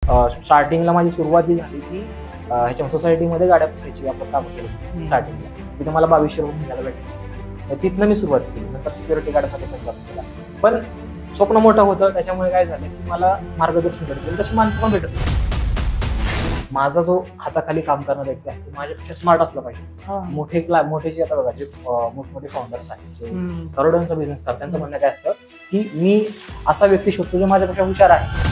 स्टार्टिंगला माझी सुरुवात ही झाली की ह्याच्या सोसायटीमध्ये गाड्या पुसायची आपण काम केलं स्टार्टिंगला. तिथे मला 2200 रुपये महिन्याला भेटायचे. तिथनं मी सुरुवात केली. नंतर सिक्युरिटी गार्डमध्ये पण जॉब केला. पण स्वप्न मोठं होतं, त्याच्यामुळे काय झालं की मला मार्गदर्शन भेटत तशी माणसं पण भेटत होती. माझा जो हाताखाली काम करणारा व्यक्ती आहे तो माझ्यापेक्षा स्मार्ट असला पाहिजे. मोठे जे आता बघा जे मोठमोठे फाउंडर्स आहेत जे करोडोंचा बिझनेस करतात, त्यांचं म्हणणं काय असतं की मी असा व्यक्ती शोधतो जो माझ्यापेक्षा हुशार आहे.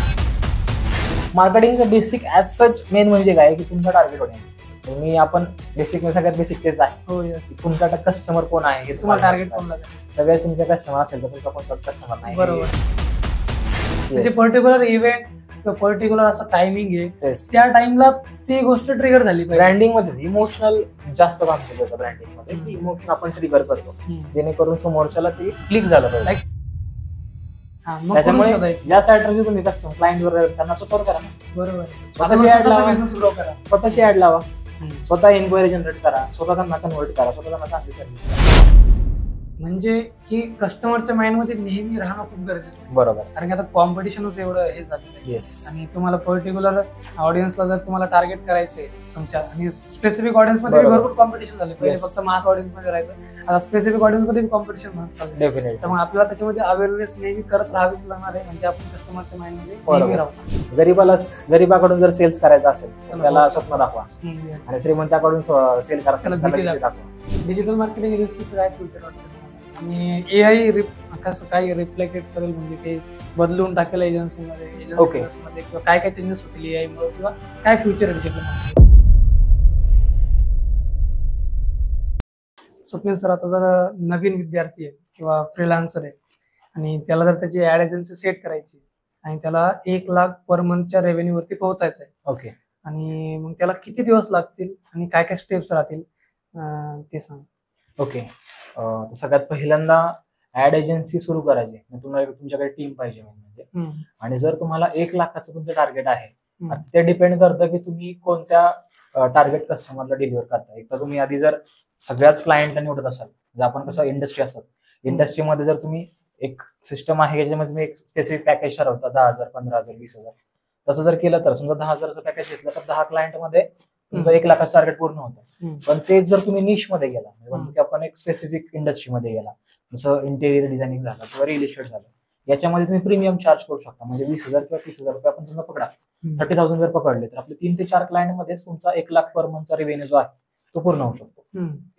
मार्केटिंगचं बेसिक ऍज सच मेन म्हणजे काय की तुमचा टार्गेट ऑडियन्स. आपण सगळ्यात बेसिक तेच आहे. तुमचा कस्टमर कोण आहे हे तुम्हाला टार्गेट कोण लागेल. सगळ्यात तुमचा कस्टमर असेल तर तुमचा कोणताच कस्टमर नाही. बरोबर. म्हणजे पर्टिक्युलर इव्हेंट पर्टिक्युलर असं टायमिंग आहे, त्या टाइमला ती गोष्ट ट्रिगर झाली. ब्रँडिंग मध्ये इमोशनल जास्त काम केलं होतं. ब्रँडिंग मध्ये इमोशन आपण ट्रिगर करतो जेणेकरून समोरच्याला ते क्लिक झालं पाहिजे. त्याच्यामुळे ज्या स्ट्रॅटर्जी तुम्ही कस्टमर क्लायंट वर त्यांना स्वतः करा. बरोबर. स्वतःची ऍड लावा, स्वतः इन्क्वायरी जनरेट करा, स्वतः त्यांना कन्वर्ट करा, स्वतः त्यांना चांगली सर्व्हिस. म्हणजे की कस्टमरच्या माइंड मध्ये नेहमी राहणं खूप गरजेचं आहे. बरोबर. कारण की आता कॉम्पिटिशनच एवढं हे झालं. आणि तुम्हाला पर्टिक्युलर ऑडियन्सला जर तुम्हाला टार्गेट करायचंय तुमच्या, आणि स्पेसिफिक ऑडियन्स मध्ये भरपूर कॉम्पिटिशन झाले. पहिले फक्त मास ऑडियन्स मध्ये राहायचं, आता स्पेसिफिक ऑडियन्स मध्ये कॉम्पिटिशन चालू. डेफिनेटली. त्यामुळे आपल्याला त्याच्यामध्ये अवेअरनेस नेहमी करत राहावीच लागणार आहे. म्हणजे आपण कस्टमरच्या माइंड मध्ये नेहमी राहू. गरीबाकडून जर सेल्स करायचा असेल तर त्याला स्वप्न दाखवा, आणि श्रीमंताकडून सेल करायचं. डिजिटल मार्केटिंग इंडस्ट्रीचं काय फ्युचर वाटतं आणि एआय कसं काय रिफ्लेक्ट करेल, म्हणजे काही बदलून टाकेल एजन्सीमध्ये किंवा काय काय चेंजेस होतील एआय मुळे, किंवा काय फ्युचर आहे डिजिटल मार्केटिंग? स्वप्नील सर, आता जर नवीन विद्यार्थी आहे किंवा फ्रीलान्सर आहे आणि त्याला जर त्याची ऍड एजन्सी सेट करायची आणि त्याला 1 लाख पर मंथच्या रेव्हेन्यू वरती पोहोचायचं आहे, आणि मग त्याला किती दिवस लागतील आणि काय काय स्टेप्स राहतील ते सांग. सगळ्यात पहिल्यांदा ऍड एजन्सी सुरू करायची, तुम्हाला तुमच्याकडे टीम पाहिजे म्हणजे. आणि जर तुम्हाला 1 लाखाचं तुमचं टार्गेट आहे, ते डिपेंड करतं की तुम्ही कोणत्या टार्गेट कस्टमरला डिलिव्हर करता. एक तर तुम्ही आधी जर सगळ्याच क्लायंटला निवडत असाल, जर आपण कसं इंडस्ट्री असतात, इंडस्ट्रीमध्ये जर तुम्ही एक सिस्टम आहे ज्याच्यामध्ये तुम्ही एक स्पेसिफिक पॅकेज ठरवता, 10,000, 15,000, 20,000, तसं जर केलं तर समजा 10,000चं पॅकेज घेतलं तर 10 क्लायंट मध्ये तुमचं 1 लाखाचं टार्गेट पूर्ण होतं. पण तेच जर तुम्ही निश मध्ये गेला, म्हणजे आपण एक स्पेसिफिक इंडस्ट्रीमध्ये गेला, जसं इंटेरियर डिझायनिंग झालं किंवा रिअल इस्टेट झालं, याच्यामध्ये तुम्ही प्रीमियम चार्ज करू शकता. म्हणजे 20,000 किंवा 30,000 रुपये आपण समजा पकडा, 30,000 जर पकडले तर आपले 3 ते 4 क्लायंट मध्येच तुमचा 1 लाख पर मंथचा रेव्हेन्यू जो आहे तो पूर्ण होऊ शकतो.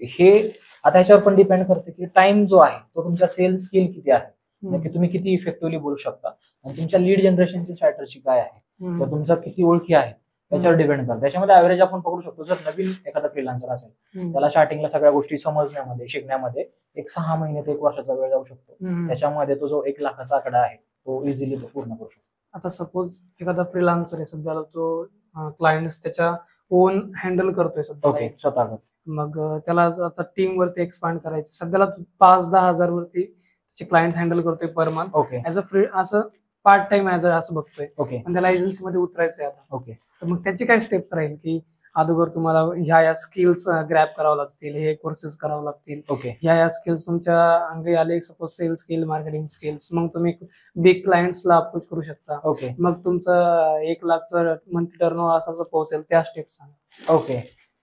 हे आता ह्याच्यावर पण डिपेंड करते की टाइम जो आहे तो तुमच्या सेल्स स्किल किती आहे, की तुम्ही किती इफेक्टिव्हली बोलू शकता, आणि तुमच्या लीड जनरेशनची स्ट्रॅटर्जी काय आहे, तर तुमचा किती ओळखी आहे त्याच्यावर डिपेंड करतं. त्याच्यामध्ये ऍव्हरेज आपण पकडू शकतो. जर नवीन एखादा फ्रीलान्सर असेल त्याला स्टार्टिंगला सगळ्या गोष्टी समजण्यामध्ये, शिकण्यामध्ये 6 महिने ते 1 वर्षाचा वेळ जाऊ शकतो. त्याच्यामध्ये तो जो 1 लाखाचा आकडा आहे तो इझिली तो पूर्ण करू शकतो. आता सपोज एखादा फ्रीलान्सर आहे, सध्याला तो क्लायंट्स त्याच्या ओन हँडल करतोय सध्या स्वतः, मग त्याला आता टीम वरती एक्सपांड करायचं, सध्याला 5-10 हजार वरती त्याचे क्लायंट्स हँडल करतोय per month as a free, असं पार्ट टाइम ऍज असं बघतोय. पण त्याला एजन्सी मध्ये उतरायचंय आता. तर मग त्याची काय स्टेप्स राहील की अगोदर तुम्हाला ह्या स्किल्स ग्रॅप करावं लागतील, हे कोर्सेस करावं लागतील, ह्या स्किल्स तुमच्या अंगी आले, suppose sales skill, marketing skills, मग तुम्ही बिग क्लायंट्सला अप्रोच करू शकता. मग तुमचं 1 लाखचं मंथली टर्नओव्हर असं पोहोचेल, त्या स्टेप्स सांगा.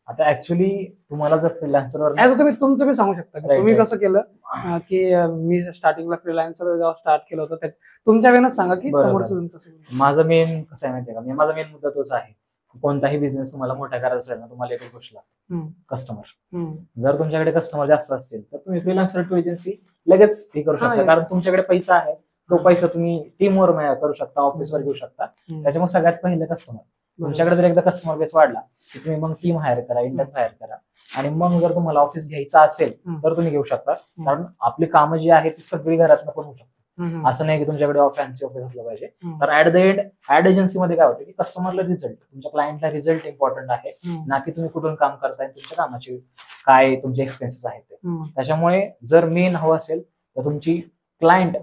आता ऍक्च्युली तुम्हाला जर फ्रीलान्सरवर ऍज तुम्ही तुमचं बी सांगू शकता की तुम्ही कसं केलं, की मी स्टार्टिंगला फ्रीलान्सर जेव्हा स्टार्ट केलं होतं तुमच्या वेळेनच सांगा की समोरचं कसं. माझं मेन कसं आहे माहितीये का, माझा मेन मुद्दा तोच आहे, कोणताही बिझनेस तुम्हाला मोठा करायचा असेल ना, तुम्हाला एकच गोष्ट लागते, कस्टमर. जर तुमच्याकडे कस्टमर जास्त असतील तर तुम्ही फ्रीलान्सर टू एजन्सी लगेच हे करू शकता, कारण तुमच्याकडे पैसा आहे, तो पैसा तुम्ही टीमवर करू शकता, ऑफिसवर घेऊ शकता. त्याच्यामुळे सगळ्यात पहिले कस्टमर. तुमच्याकडे जर एकदा कस्टमर बेस वाढला की तुम्ही मग टीम हायर करा, इंटर्न्स हायर करा, आणि मग जर तुम्हाला ऑफिस घ्यायचं असेल तर तुम्ही घेऊ शकता. कारण आपली कामं जी आहेत ती सगळी घरातनं पण होऊ शकतात. असं नाही की तुमच्याकडे फॅन्सी ऑफिस असलं पाहिजे. तर at the end ad agency मध्ये काय होतं की कस्टमरला रिझल्ट, तुमच्या क्लायंटला रिझल्ट इम्पॉर्टंट आहे, ना की तुम्ही कुठून काम करताय, तुमच्या कामाचे काय तुमचे एक्सपेन्सेस आहेत ते. त्याच्यामुळे जर मेन हवं असेल तर तुमची क्लायंट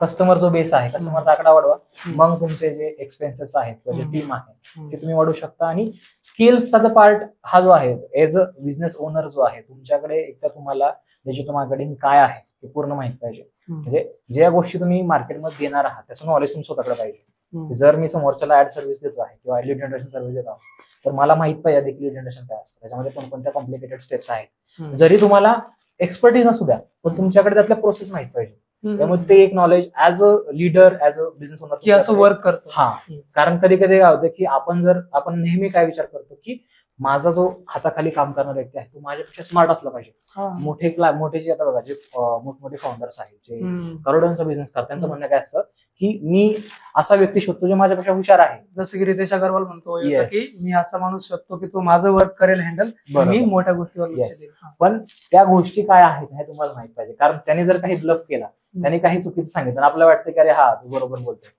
कस्टमर जो बेस आहे, कस्टमरचा आकडा वाढवा, मग तुमचे जे एक्सपेन्सेस आहेत किंवा जे टीम आहे ते तुम्ही वाढवू शकता. आणि स्किल्सचा पार्ट हा जो आहे, एज अ बिझनेस ओनर जो आहे, तुमच्याकडे एकतर तुम्हाला डिजिटल मार्केटिंग काय आहे हे पूर्ण माहित पाहिजे. म्हणजे ज्या गोष्टी तुम्ही मार्केटमध्ये देणार आहात त्याचं नॉलेज तुमच्या स्वतःकडे पाहिजे. जर मी समोरच्याला ऍड सर्व्हिस देतो आहे किंवा लीड जनरेशन सर्व्हिस देतो आहे, तर मला माहित पाहिजे की लीड जनरेशन काय असतं, त्याच्यामध्ये कोणकोणत्या कॉम्प्लिकेटेड स्टेप्स आहेत. जरी तुम्हाला एक्सपर्टीज नसू द्या, पण तुमच्याकडे त्यातल्या प्रोसेस माहित पाहिजे. त्यामुळे ते एक knowledge as a leader, as a business owner की असं वर्क करतो. हा, कारण कधी कधी काय होतं की आपण नेहमी काय विचार करतो की माझा जो हाताखाली काम करणारा व्यक्ती आहे तो माझ्यापेक्षा स्मार्ट असला पाहिजे. मोठे जे आता बघा, जे मोठमोठे फाउंडर्स आहेत, जे करोडोंचा बिझनेस करतात, त्यांचं म्हणणं काय असतं की मी असा व्यक्ती शोधतो जो माझ्यापेक्षा हुशार आहे. जसं की रितेश अगरवाल म्हणतो की मी असा माणूस शोधतो की तो माझं वर्क करेल हँडल, मी मोठ्या गोष्टीवर लक्ष देईल. पण त्या गोष्टी काय आहेत हे तुम्हाला माहित पाहिजे, कारण त्यांनी जर काही ब्लफ केला, त्यांनी काही चुकीचं सांगितलं, आपल्याला वाटतं की अरे हा तू बरोबर बोलतोय,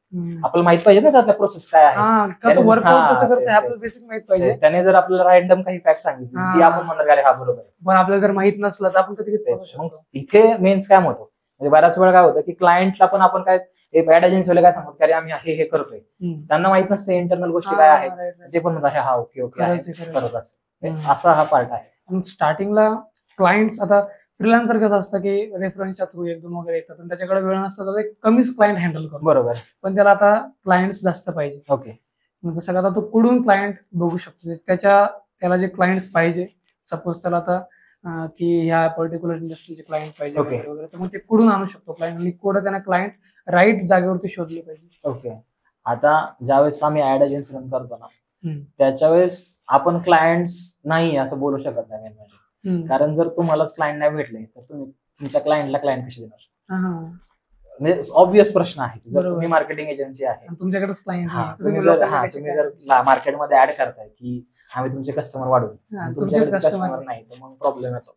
आपल्याला माहित पाहिजे ना त्यातला प्रोसेस काय आहे, कसं वर्कआउट कसं करते आपल्याला बेसिक माहित पाहिजे. त्याने जर आपल्याला रॅन्डम काही फॅक्ट सांगितली ती आपण म्हणणार अरे हा बरोबर आहे, पण आपल्याला जर माहित नसलं तर आपण कधी मग इथे मेन स्कॅम होतो. म्हणजे बऱ्याच वेळा काय होतं की क्लायंटला पण आपण काय ऍड एजन्सीवाले काय सांगतो की अरे आम्ही हे करतोय, त्यांना माहित नसते इंटरनल गोष्टी काय आहेत, ते पण म्हणतात हा ओके करत असं. असा हा पार्ट आहे. स्टार्टिंगला क्लायंट्स, आता फ्रीलान्सर कसं असतं की रेफरन्सच्या थ्रू एकदम वगैरे येतात आणि त्याच्याकडे वेळ नसतं तर कमीच क्लायंट हँडल करतो. बरोबर, पण त्याला आता क्लायंट्स जास्त पाहिजे. ओके, जसं आता तो कुठून क्लायंट बघू शकतो, त्याला जे क्लायंट्स पाहिजे, सपोज त्याला आता की ह्या पर्टिक्युलर इंडस्ट्रीचे क्लायंट पाहिजे वगैरे, तर मग ते कुठून आणू शकतो क्लायंट, आणि कुठं त्यांना क्लायंट राईट जागेवरती शोधले पाहिजे. ओके, आता ज्यावेळेस आम्ही ऍड एजन्सी रन करतो ना, त्याच्या वेळेस आपण क्लायंट्स नाही असं बोलू शकत नाही म्हणजे, कारण जर तुम्हालाच क्लायंट नाही भेटले तर तुम्ही तुमच्या क्लायंटला क्लायंट कसे देणार. म्हणजे ऑब्विस प्रश्न आहे. जर तुम्ही मार्केटिंग एजन्सी आहे, तुमच्याकडेच क्लायंट, तुम्ही जर मार्केटमध्ये ऍड करताय की आम्ही तुमचे कस्टमर वाढवू, तुमच्याकडे कस्टमर नाही तर मग प्रॉब्लेम येतो.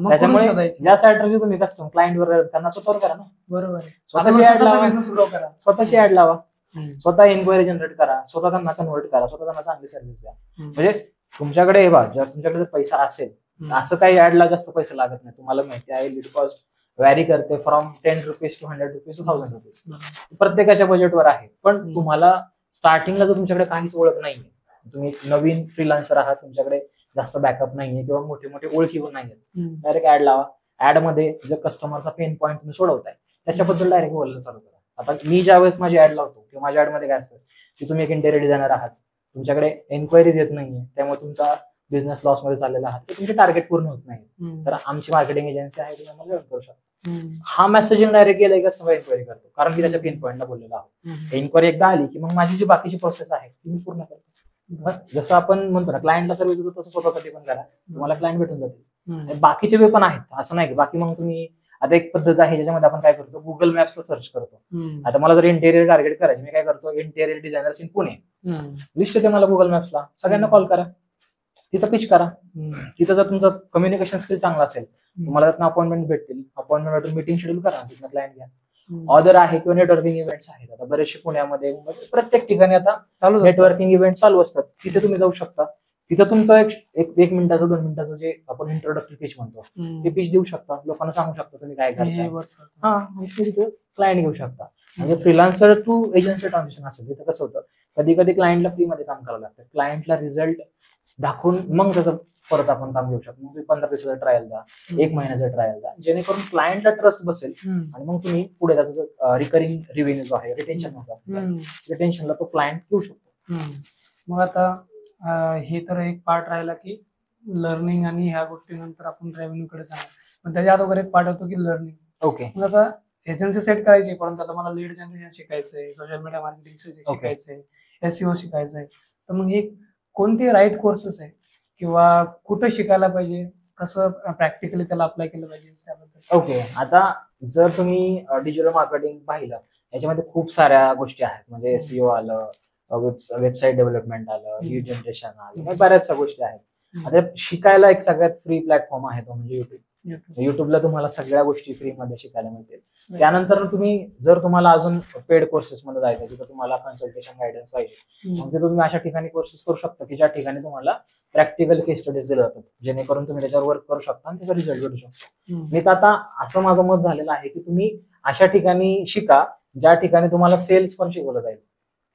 त्याच्यामुळे ज्या स्ट्रॅटर्जी तुम्ही कस्टमर क्लायंट वर त्यांना स्वतःवर करा ना. बरोबर, स्वतःची ऍड लावा, स्वतः एन्क्वायरी जनरेट करा, स्वतः त्यांना कन्वर्ट करा, स्वतः त्यांना चांगली सर्व्हिस द्या. म्हणजे तुमच्याकडे तुमच्याकडे जर पैसा असेल, असं काही ऍडला जास्त पैसे लागत नाही. तुम्हाला माहिती आहे लीड कॉस्ट व्हॅरी करते from 10 rupees to 100 rupees to 1000 rupees, प्रत्येकाच्या बजेटवर आहे. पण तुम्हाला स्टार्टिंगला जर तुमच्याकडे काहीच ओळख नाहीये, तुम्ही नवीन फ्रीलान्सर आहात, तुमच्याकडे जास्त बॅकअप नाहीये किंवा मोठे मोठे ओळखी पण नाहीये, डायरेक्ट ऍड लावा. ऍड मध्ये जर कस्टमरचा पेन पॉईंट तुम्ही सोडवताय त्याच्याबद्दल डायरेक्ट बोलायला चालू करा. आता मी ज्या वेळेस माझी ऍड लावतो किंवा माझ्या ऍड मध्ये काय असतं की तुम्ही एक इंटेरियर डिझायनर आहात, तुमच्याकडे एन्क्वायरीज येत नाहीये, त्यामुळे तुमचा बिझनेस लॉस मध्ये चाललेला आहात, तुमचे टार्गेट पूर्ण होत नाही, तर आमची मार्केटिंग एजन्सी आहे, तुम्ही आम्हाला जॉईन करू शकता. हा मेसेजिंग डायरेक्ट गेला कस्टमर एन्क्वायरी करतो, कारण की त्याच्या पेन पॉईंटला बोललेला आहोत. एन्क्वायरी एकदा आली की मग माझी जी बाकीची प्रोसेस आहे ती मी पूर्ण करतो. जसं आपण म्हणतो ना क्लायंटला सर्व्हिस देतो, तसं स्वतःसाठी पण करा, तुम्हाला क्लायंट भेटून जातील. बाकीचे वे पण आहेत, असं नाही की बाकी. मग तुम्ही आता एक पद्धत आहे ज्याच्यामध्ये आपण काय करतो, गुगल मॅप्सला सर्च करतो. आता मला जर इंटेरियर टार्गेट करायचे, मी काय करतो, interior designers in Pune list येते मला गुगल मॅप्सला, सगळ्यांना कॉल करा, तिथं पिच करा. तिथं जर तुमचं कम्युनिकेशन स्किल चांगला असेल, तुम्हाला त्यातनं अपॉइंटमेंट भेटतील, अपॉइंटमेंट भेटून मीटिंग शेड्यूल करा, तिथनं क्लायंट घ्या. ऑदर आहे किंवा नेटवर्किंग इव्हेंट्स आहेत, आता बरेचसे पुण्यामध्ये प्रत्येक ठिकाणी आता नेटवर्किंग इव्हेंट चालू असतात, तिथे तुम्ही जाऊ शकता. तिथं तुमचं एक मिनिटाचं 2 मिनिटाचं जे आपण इंट्रोडक्टरी पिच म्हणतो ते पिच देऊ शकता, लोकांना सांगू शकता तुम्ही काय करताय, तिथे क्लायंट घेऊ शकता. म्हणजे फ्रीलान्सर टू एजन्सी ट्रान्झिशन असेल तिथं कसं होतं, कधी कधी क्लायंटला फ्री मध्ये काम करावं लागतं, क्लायंटला रिझल्ट दाखवून मग त्याचं परत आपण काम घेऊ शकतो. मग 15 दिवसाचा ट्रायल द्या, 1 महिन्याचा ट्रायल द्या, जेणेकरून क्लायंटला ट्रस्ट बसेल आणि मग तुम्ही पुढे त्याचा रिकरिंग रिव्हेन्यू जो आहे, रिटेन्शन होतं, रिटेन्शनला तो क्लायंट घेऊ शकतो. मग आता हे तर एक पार्ट राहिला की लर्निंग आणि ह्या गोष्टीनंतर आपण रेव्हेन्यू कडे जाणार, पण त्याच्या अगोदर एक पार्ट होतो की लर्निंग. ओके, मग आता एजन्सी सेट करायची, परंतु आता मला लीड जनरेशन शिकायचंय, सोशल मीडिया मार्केटिंग शिकायचंय, SEO शिकायचंय, तर मग हे कोणते राईट कोर्सेस आहे किंवा कुठं शिकायला पाहिजे, कसं प्रॅक्टिकली त्याला अप्लाय केलं पाहिजे त्याबद्दल. ओके, आता जर तुम्ही डिजिटल मार्केटिंग पाहिलं, याच्यामध्ये खूप साऱ्या गोष्टी आहेत. म्हणजे SEO आलं, वेबसाईट डेव्हलपमेंट आलं, लीड जनरेशन आलं, बऱ्याचशा गोष्टी आहेत. आता शिकायला एक सगळ्यात फ्री प्लॅटफॉर्म आहे तो म्हणजे युट्यूब. युट्यूबला तुम्हाला सगळ्या गोष्टी फ्री मध्ये शिकायला मिळतील. त्यानंतर तुम्ही जर तुम्हाला अजून पेड कोर्सेस मध्ये जायचं, तिथं तुम्हाला कन्सल्टेशन गायडन्स पाहिजे, मग तिथं तुम्ही अशा ठिकाणी कोर्सेस करू शकता की ज्या ठिकाणी तुम्हाला प्रॅक्टिकल केस स्टडीज दिले जातात, जेणेकरून तुम्ही त्याच्यावर वर्क करू शकता आणि त्याचा रिझल्ट भेटू शकतो. मी तर आता असं माझं मत झालेलं आहे की तुम्ही अशा ठिकाणी शिका ज्या ठिकाणी तुम्हाला सेल्स पण शिकवलं जाईल.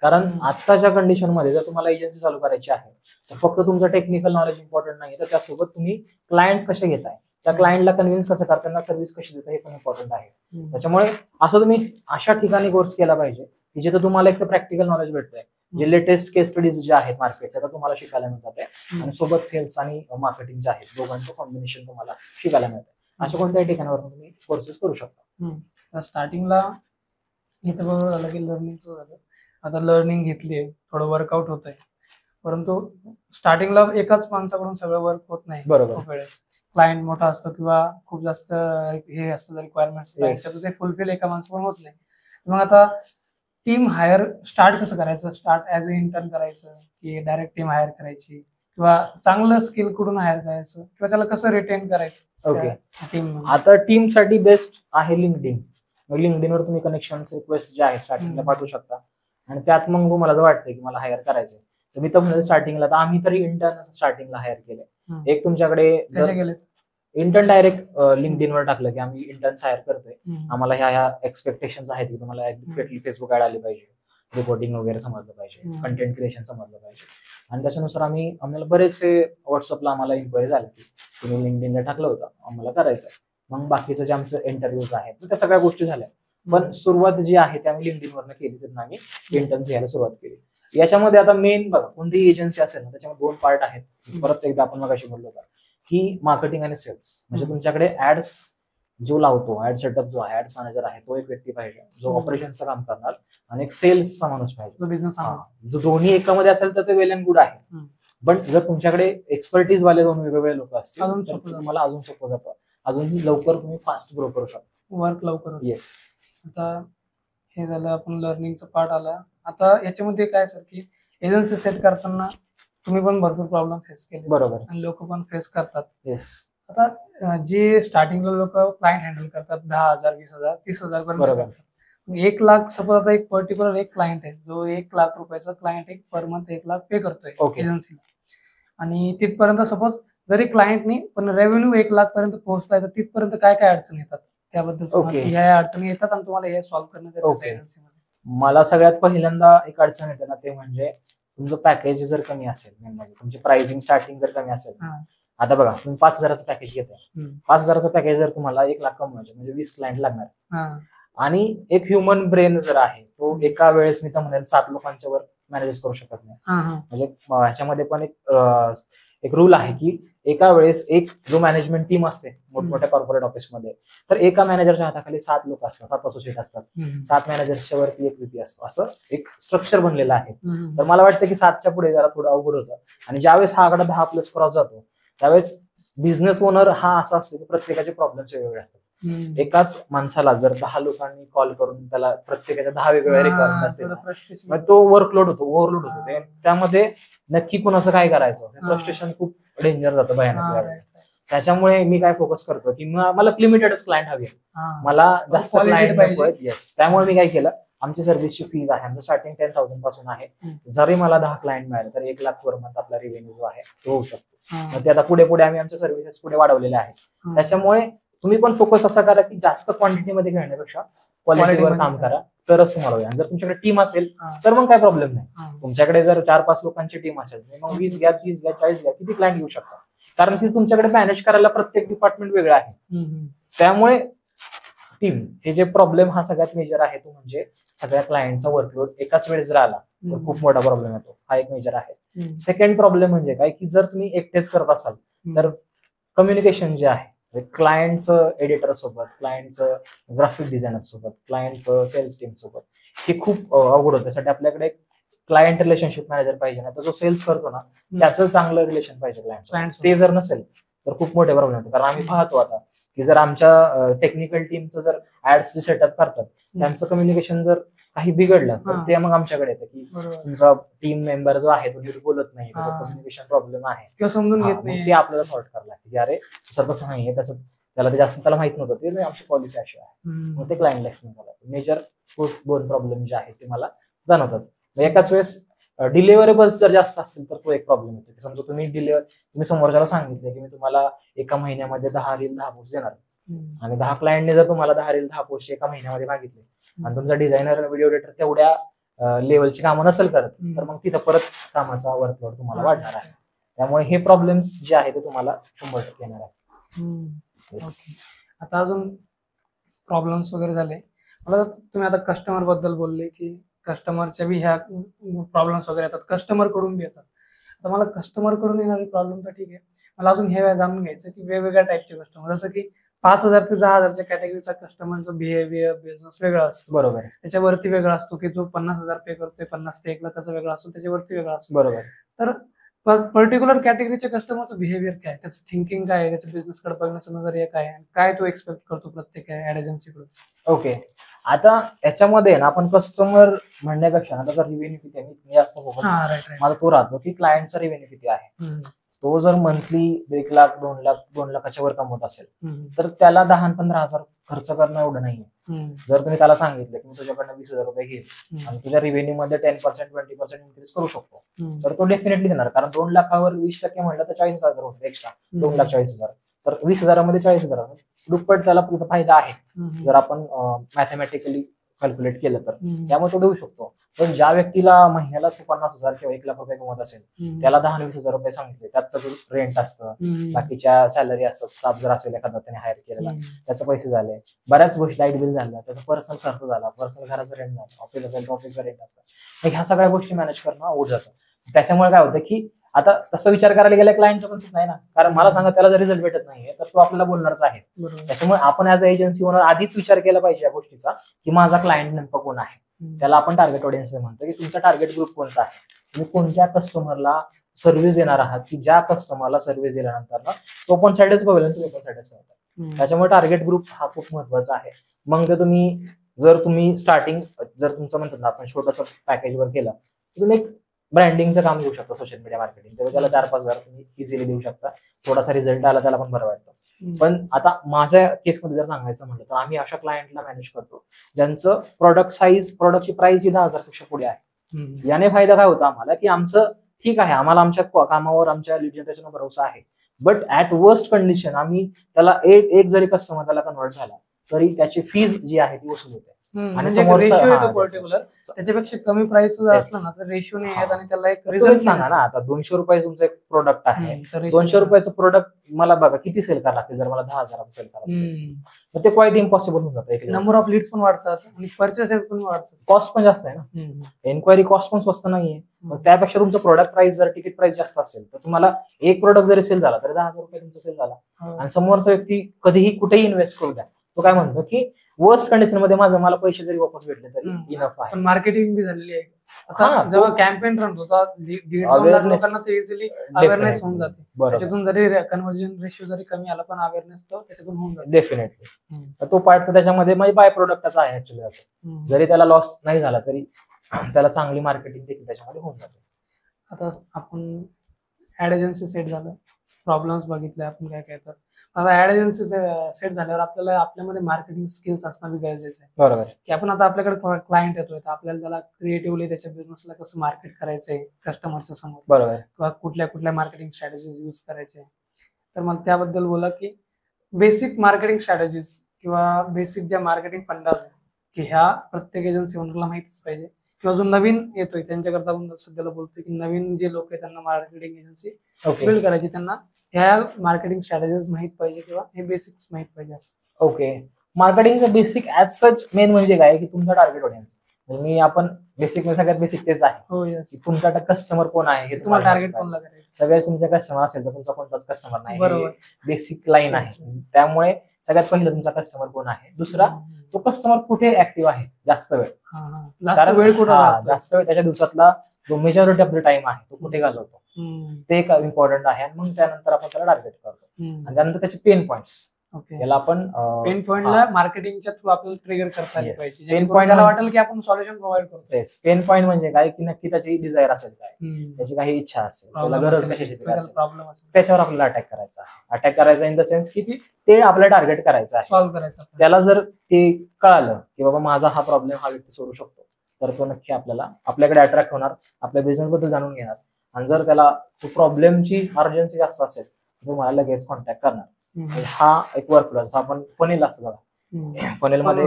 कारण आत्ताच्या कंडिशन मध्ये जर तुम्हाला एजन्सी चालू करायची आहे तर फक्त तुमचं टेक्निकल नॉलेज इम्पॉर्टंट नाही, तर त्यासोबत तुम्ही क्लायंट्स कसे घेताय, त्या क्लायंटला कन्व्हिन्स कसं करताना सर्व्हिस कशी देता हे पण इम्पॉर्टंट आहे. त्याच्यामुळे असं तुम्ही अशा ठिकाणी कोर्स केला पाहिजे की जिथे तुम्हाला एक तर प्रॅक्टिकल नॉलेज भेटतंय, जे लेटेस्ट केस स्टडीज जे आहेत मार्केटच्या तुम्हाला शिकायला मिळतात आणि सोबत सेल्स आणि मार्केटिंग जे आहेत दोघांचं कॉम्बिनेशन तुम्हाला शिकायला मिळतं. अशा कोणत्याही ठिकाणावर तुम्ही कोर्सेस करू शकता. स्टार्टिंगला इथं बरोबर झालं की लर्निंगचं झालं. आता लर्निंग घेतली, थोडं वर्कआउट होत आहे, परंतु स्टार्टिंगला एकाच माणसाकडून सगळं वर्क होत नाही. बरोबर. खूप वेळेस क्लायंट मोठा असतो किंवा खूप जास्त हे असतं रिक्वायरमेंट्स ते फुलफिल एका माणसाकडून होत नाही. मग आता टीम हायर स्टार्ट कसं करायचं? स्टार्ट ऍज अ इंटर्न करायचं की डायरेक्ट टीम हायर करायची, किंवा चांगलं स्किल कुठून हायर करायचं, किंवा त्याला कसं रिटेन करायचं? ओके, टीम आता टीम साठी बेस्ट आहे लिंक्डइन. लिंक्डइनवर तुम्ही कनेक्शन रिक्वेस्ट जे आहे स्टार्टिंगला पाठवू शकता आणि त्यात मग तुम्हाला जर वाटतंय की मला हायर करायचंय तर मी तर म्हणजे स्टार्टिंगला तर आम्ही तरी इंटर्न स्टार्टिंगला हायर केले. एक तुमच्याकडे इंटर्न डायरेक्ट लिंक्डइनवर टाकलं की आम्ही इंटर्न्स हायर करतोय, आम्हाला ह्या एक्सपेक्टेशन्स आहेत की तुम्हाला एक्झॅक्टली फेसबुक ऍड आली पाहिजे, रिपोर्टिंग वगैरे समजलं पाहिजे, कंटेंट क्रिएशन समजलं पाहिजे. आणि त्याच्यानुसार आम्हाला बरेचसे व्हॉट्सअपला आम्हाला इन्क्वायरीज आल्या की तुम्ही लिंक्डइनला टाकलं होतं, आम्हाला करायचंय. मग बाकीचं जे आमचं इंटरव्ह्यूज आहेत त्या सगळ्या गोष्टी झाल्या. पण सुरुवात जी आहे ते आम्ही लिंक्डइनवरनं केली, त्यांना आम्ही इंटर्न्स घ्यायला सुरुवात केली. याच्यामध्ये आता मेन बघा कोणतीही एजन्सी असेल ना त्याच्यामध्ये 2 पार्ट आहेत. परत एकदा आपण मगाशी बोललो होता की मार्केटिंग आणि सेल्स. म्हणजे तुमच्याकडे ऍड्स जो लावतो, ऍड सेटअप जो आहे, ऍड्स मॅनेजर आहे तो एक व्यक्ती पाहिजे जो ऑपरेशनचं काम करणार, आणि एक सेल्सचा माणूस पाहिजे बिझनेस. जो दोन्ही एकामध्ये असेल तर ते वेल अँड गुड आहे. पण जर तुमच्याकडे एक्सपर्टीज वाले 2 वेगवेगळे लोक असतील तर तुम्हाला अजून सोपं जातं, अजून लवकर तुम्ही फास्ट ग्रो करू शकता, वर्क लवकर. येस. आता हे झालं आपण लर्निंगचा पार्ट आला. आता याच्यामध्ये काय सर की एजन्सी सेट करताना तुम्ही पण भरपूर प्रॉब्लेम फेस केले. बरोबर. आणि लोक पण फेस करतात. येस. आता जे स्टार्टिंगला लोक क्लायंट हँडल करतात 10,000, 20,000, 30,000 पर्यंत करतात. 1 लाख सपोज आता एक पर्टिक्युलर एक क्लायंट आहे जो 1 लाख रुपयाचा क्लायंट एक पर मंथ 1 लाख पे करतोय एजन्सीला, आणि तिथपर्यंत सपोज जरी क्लायंटनी पण रेव्हेन्यू 1 लाख पर्यंत पोहोचलाय तर तिथपर्यंत काय काय अडचणी येतात त्याबद्दल? ह्या अडचणी येतात आणि तुम्हाला हे सॉल्व्ह करणं गरजेचं आहे एजन्सीमध्ये. मला सगळ्यात पहिल्यांदा एक अडचण येते ना ते म्हणजे तुमचं पॅकेज जर कमी असेल, म्हणजे तुमची प्राइसिंग स्टार्टिंग जर कमी असेल. आता बघा तुम्ही 5,000चं पॅकेज घेताय, 5,000चं पॅकेज जर तुम्हाला 1 लाख कमवायचे म्हणजे 20 क्लायंट लागणार, आणि एक ह्युमन ब्रेन जर आहे तो एका वेळेस मी तर म्हणेल 7 लोकांच्या वर मॅनेज करू शकत नाही. म्हणजे ह्याच्यामध्ये पण एक रूल आहे की एका वेळेस एक जो मॅनेजमेंट टीम असते मोठमोठ्या कॉर्पोरेट ऑफिसमध्ये, तर एका मॅनेजरच्या हाताखाली 7 लोक असतात, 7 असोसिएट असतात, 7 मॅनेजर्सच्या वरती एक VP असतो, असं एक स्ट्रक्चर बनलेलं आहे. तर मला वाटतं की 7च्या पुढे जरा थोडं अवघड होतं. आणि ज्यावेळेस हा आकडा 10+ क्रॉस जातो त्यावेळेस बिझनेस ओनर हा असा असतो की प्रत्येकाचे प्रॉब्लेम्स वेगवेगळे असतात. एकाच माणसाला जर 10 लोकांनी कॉल करून त्याला प्रत्येकाच्या 10 वेगवेगळ्या रिक्वायरमेंट असतील, मग तो वर्कलोड होतो, ओव्हरलोड होतो. त्यामध्ये नक्की कोणाचं काय करायचं, फ्रस्ट्रेशन खूप डेंजर जातं भयानक. त्याच्यामुळे मी काय फोकस करतो की मला लिमिटेडच क्लायंट हवे, मला जास्त क्लायंट नको. येस. त्यामुळे मी काय केलं, आमची सर्व्हिसची फीज आहे, आमचं स्टार्टिंग 10,000 पासून आहे. जरी मला 10 क्लायंट मिळाले तर 1 लाख पर मंथ आपला रेव्हेन्यू जो आहे तो होऊ शकतो. मग ते आता पुढे पुढे आम्ही आमच्या सर्व्हिसेस पुढे वाढवलेल्या आहेत. त्याच्यामुळे तुम्ही पण फोकस असा करा की जास्त क्वांटिटीमध्ये घेण्यापेक्षा क्वालिटीवर काम करा, तरच तुम्हाला होईल. जर तुमच्याकडे टीम असेल तर मग काय प्रॉब्लेम नाही. तुमच्याकडे जर 4-5 लोकांची टीम असेल मग 20 घ्या, 30 घ्या, 40 घ्या, किती क्लायंट घेऊ शकता, कारण की तुमच्याकडे मॅनेज करायला प्रत्येक डिपार्टमेंट वेगळं आहे. त्यामुळे टीम हे जे प्रॉब्लेम हा सगळ्यात मेजर आहे तो म्हणजे सगळ्या क्लायंटचा वर्कलोड एकाच वेळेस जर आला तर खूप मोठा प्रॉब्लेम येतो, हा एक मेजर आहे. सेकंड प्रॉब्लेम म्हणजे काय की जर तुम्ही एकटेच करत असाल तर कम्युनिकेशन जे आहे क्लायंटचं एडिटर सोबत, क्लायंटचं ग्राफिक डिझायनर सोबत, क्लायंटचं सेल्स टीम सोबत, हे खूप अवघड होतं. त्यासाठी आपल्याकडे एक क्लायंट रिलेशनशिप मॅनेजर पाहिजे ना, तर जो सेल्स करतो ना त्याचं चांगलं रिलेशन पाहिजे क्लायंट. ते जर नसेल तर खूप मोठे प्रॉब्लेम होते. कारण आम्ही पाहतो आता की जर आमच्या टेक्निकल टीमचं जर ऍड्स सेटअप करतात त्यांचं कम्युनिकेशन जर काही बिघडलं तर ते मग आमच्याकडे येतं की तुमचा टीम मेंबर जो आहे तो नीट बोलत नाही, त्याचं कम्युनिकेशन प्रॉब्लेम आहे किंवा समजून घेत नाही, ते आपल्याला सॉर्ट करायला लागते की अरे तसं नाहीये, तसं त्याला ते जास्त त्याला माहित नव्हतं, ते आमची पॉलिसी अशी आहे. मग ते क्लायंटला एक्सप्लेन करायचं. मेजर 2 प्रॉब्लेम जे आहेत ते मला जाणवतात. एकाच वेळेस डिलिव्हरेबल्स जर जास्त असतील तर तो एक प्रॉब्लेम येतो. समजा तुम्ही समोरच्याला सांगितलं की मी तुम्हाला एका महिन्यामध्ये 10 रील 10 पोस्ट देणार, आणि 10 क्लायंटने जर तुम्हाला 10 रील 10 पोस्ट एका महिन्यामध्ये मागितले आणि तुमचा डिझायनर व्हिडिओ एडिटर तेवढ्या लेवलची कामं नसेल करत, तर मग तिथं परत कामाचा वर्कलोड तुम्हाला वाढणार आहे. त्यामुळे हे प्रॉब्लेम्स जे आहे ते तुम्हाला 100% येणार आहे. आता अजून प्रॉब्लेम्स वगैरे झाले, मला तुम्ही आता कस्टमर बद्दल बोलले की कस्टमरच्या बी ह्या प्रॉब्लेम्स वगैरे येतात, कस्टमर कडून बी येतात. आता मला कस्टमर कडून येणारे प्रॉब्लेम तर ठीक आहे, मला अजून हे जाणून घ्यायचं की वेगवेगळ्या टाईपचे कस्टमर, जसं की 5,000 ते 10,000च्या कॅटेगरीचा कस्टमरचा बिहेवियर बिझनेस वेगळा असतो. बरोबर. त्याच्यावरती वेगळा असतो की जो 50,000 पे करतोय, 50 ते 1 लाख त्याचा वेगळा असतो, त्याच्यावरती वेगळा असतो. बरोबर. तर पर्टिक्युलर कॅटेगरीच्या कस्टमरचं बिहेवियर काय, त्याचं थिंकिंग काय आहे, त्याच्या बिझनेस कडे बघण्याचा नजरिया काय आहे, काय तो एक्सपेक्ट करतो प्रत्येक ऍड एजन्सीकडून. ओके, आता याच्यामध्ये ना आपण कस्टमर म्हणण्यापेक्षा ना त्याचा रिव्हेन्यू किती आहे मी जास्त फोकस मला तो राहतो की क्लायंटचा रिव्हेन्यू किती आहे. तो जर मंथली 1 लाख 2 लाख 2 लाखाच्या वर कमवत असेल तर त्याला 10-15 हजार खर्च करणं एवढं नाहीये. जर तुम्ही त्याला सांगितलं की मी तुझ्याकडनं 20,000 रुपये घेईल आणि तुझ्या रिव्हेन्यू मध्ये 10% 20% इन्क्रीज करू शकतो तर तो डेफिनेटली देणार. कारण 2 लाखावर 20% म्हणलं तर 40,000 होतं एक्स्ट्रा. 2,40,000 तर 20,000 40,000 दुप्पट त्याला फायदा आहे जर आपण मॅथमॅटिकली कॅल्क्युलेट केलं तर. त्यामुळे तो देऊ शकतो. पण ज्या व्यक्तीला महिन्याला 50,000 किंवा 1 लाख रुपये कमवत असेल त्याला 10-20,000 रुपये सांगितले, त्यात त्याचं रेंट असतं, बाकीच्या सॅलरी असतात, स्टाफ जर असेल एखादा त्याने हायर केलेला त्याचे पैसे झाले, बऱ्याच गोष्टी, लाईट बिल झालं, त्याचा पर्सनल खर्च झाला, पर्सनल घराचं रेंट झालं, ऑफिस असेल तर ऑफिसचं रेंट असतं, ह्या सगळ्या गोष्टी मॅनेज करणं अवघड जातं. त्याच्यामुळे काय होतं की आता तसं विचार करायला गेला क्लायंटचं पण चूक नाही ना, कारण मला सांगा त्याला जर रिझल्ट भेटत नाहीये तर तो आपल्याला बोलणारच आहे. त्याच्यामुळे आपण ऍज अ एजन्सी ओनर आधीच विचार केला पाहिजे या गोष्टीचा की माझा क्लायंट नेमका कोण आहे. त्याला आपण टार्गेट ऑडियन्स म्हणतो की तुमचा टार्गेट ग्रुप कोणता आहे, तुम्ही कोणत्या कस्टमरला सर्व्हिस देणार आहात की ज्या कस्टमरला सर्व्हिस दिल्यानंतर ना तो पण सॅटिस्फाय होईल आणि तुम्ही पण सॅटिस्फाय होता. त्याच्यामुळे टार्गेट ग्रुप हा खूप महत्वाचा आहे. मग ते तुम्ही स्टार्टिंग जर तुमचं म्हणतात ना आपण छोटंसं पॅकेजवर केलं तर तुम्ही ब्रँडिंगचं काम घेऊ शकता, सोशल मीडिया मार्केटिंग, तेव्हा त्याला 4-5 हजार तुम्ही इझिली देऊ शकता. थोडासा रिझल्ट आला त्याला पण बरं वाटतं. पण आता माझ्या केसमध्ये जर सांगायचं म्हटलं तर आम्ही अशा क्लायंटला मॅनेज करतो ज्यांचं प्रोडक्टची प्राइस ही 10,000 पेक्षा पुढे आहे. याने फायदा काय होता आम्हाला की आमचं ठीक आहे, आम्हाला आमच्या कामावर आमच्या लीड जनरेशनवर भरोसा आहे, बट ऍट वर्स्ट कंडिशन आम्ही त्याला एक जरी कस्टमर त्याला कन्वर्ट झाला तरी त्याची फीज जी आहे ती वसूल होते. आणि रेशो येतो पर्टिक्युलर, त्याच्यापेक्षा कमी प्राइस जर असला ना तर रेशो नाही येत आणि त्याला एक रिझल्ट सांगा ना. आता 200 रुपये तुमचं एक प्रोडक्ट आहे, 200 रुपयाचं प्रोडक्ट मला बघा किती सेल करावं लागतील. जर मला 10,000 सेल करायचं असेल तर ते क्वाईट इम्पॉसिबल होऊन जातं. नंबर ऑफ लीड्स पण वाढतात आणि परचेसेस पण वाढतात, कॉस्ट पण जास्त आहे ना, एन्क्वायरी कॉस्ट पण स्वस्त नाहीये. मग त्यापेक्षा तुमचं प्रोडक्ट प्राइस जर तिकीट प्राइस जास्त असेल तर तुम्हाला एक प्रोडक्ट जरी सेल झाला तर 10,000 रुपये तुमचा सेल झाला. आणि समोरचा व्यक्ती कधीही कुठेही इन्व्हेस्ट करू द्या, तो काय म्हणतो की वर्स्ट कंडिशन मध्ये मला पैसे जरी वापस भेटले तरी इनफ आहे. पण मार्केटिंग बी झालेली आहे. आता जेव्हा कॅम्पेन रन होता 1.5 लाख लोकांना ते इझिली अवेअरनेस होऊन जाते. त्याच्यातून जरी कन्व्हर्जन रेशो जरी कमी आला पण अवेअरनेस तो त्याच्यातून होऊन जाते डेफिनेटली. तो पार्ट त्याच्यामध्ये म्हणजे बाय प्रोडक्टचा आहे ऍक्च्युअली त्याचं. जरी त्याला लॉस नाही झाला तरी त्याला चांगली मार्केटिंग देखील त्याच्यामध्ये होऊन जाते. आता आपण ऍड एजन्सी सेट झालं, प्रॉब्लेम्स बघितले आपण काय काय, तर आता ऍड एजन्सी सेट झाल्यावर आपल्याला आपल्यामध्ये मार्केटिंग स्किल्स असणं गरजेचं आहे. बरोबर की आपण आता आपल्याकडे क्लायंट येतोय तर आपल्याला त्याला क्रिएटिव्हली त्याच्या बिझनेसला कसं मार्केट करायचंय कस्टमरच्या समोर, बरोबर, किंवा कुठल्या मार्केटिंग स्ट्रॅटेजीज यूज करायचे. तर मला त्याबद्दल बोला की बेसिक मार्केटिंग स्ट्रॅटेजीज किंवा बेसिक ज्या मार्केटिंग फंडाज आहेत की ह्या प्रत्येक एजन्सी ओनरला माहितीच पाहिजे, किंवा जो नवीन येतोय त्यांच्याकरता आपण सध्याला बोलतोय की नवीन जे लोक आहेत त्यांना मार्केटिंग एजन्सी बिल्ड करायची, त्यांना ह्या मार्केटिंग स्ट्रॅटेजीज माहित पाहिजे किंवा हे बेसिक्स माहित पाहिजे असं. ओके, मार्केटिंगचं बेसिक ऍज सच मेन म्हणजे काय की तुमचा टार्गेट ऑडियन्स. मी आपण बेसिक सगळ्यात बेसिक तेच आहे. हो यस, तुमचा कस्टमर कोण आहे हे तुम्हाला टार्गेट कोणला करायचं. सगळे तुमचे कस्टमर असेल तर तुमचा कोणताच कस्टमर नाही, बरोबर, बेसिक लाईन आहे. त्यामुळे सगळ्यात पहिलं तुमचा कस्टमर कोण आहे. दुसरा तो कस्टमर कुठे ऍक्टिव्ह आहे जास्त वेळ, जास्त वेळ कुठे, जास्त वेळ त्याच्या दिवसातला जो मेजॉरिटी ऑफ द टाइम आहे तो कुठे घालवतो ते एक इम्पॉर्टंट आहे. आणि मग त्यानंतर आपण त्याला टार्गेट करतो आणि त्यानंतर त्याचे पेन पॉइंट्स, याला आपण पेन पॉइंटला मार्केटिंगच्या थ्रू आपल्याला ट्रिगर करता आले पाहिजे. पेन पॉइंटला वाटेल की आपण सॉल्युशन प्रोव्हाइड करतो. तेच पेन पॉइंट म्हणजे काय की नक्की त्याची डिझायर असेल काय, त्याची काही इच्छा असेल, त्याला गरज कशाची प्रॉब्लेम असेल, त्याच्यावर आपल्याला अटॅक करायचा इन द सेन्स की ते आपल्याला टार्गेट करायचं आहे, सॉल्व्ह करायचं. त्याला जर ते कळालं की बाबा माझा हा प्रॉब्लेम हा व्यक्ती सोडू शकतो तर तो नक्की आपल्याकडे अट्रॅक्ट होणार, आपल्या बिझनेस बद्दल जाणून घेणार. आणि जर त्याला प्रॉब्लेमची अर्जन्सी जास्त असेल तर तो मला लगेच कॉन्टॅक्ट करणार. हा एक वर्कफ्लो आपण फनेल असतं बघा, फनेल मध्ये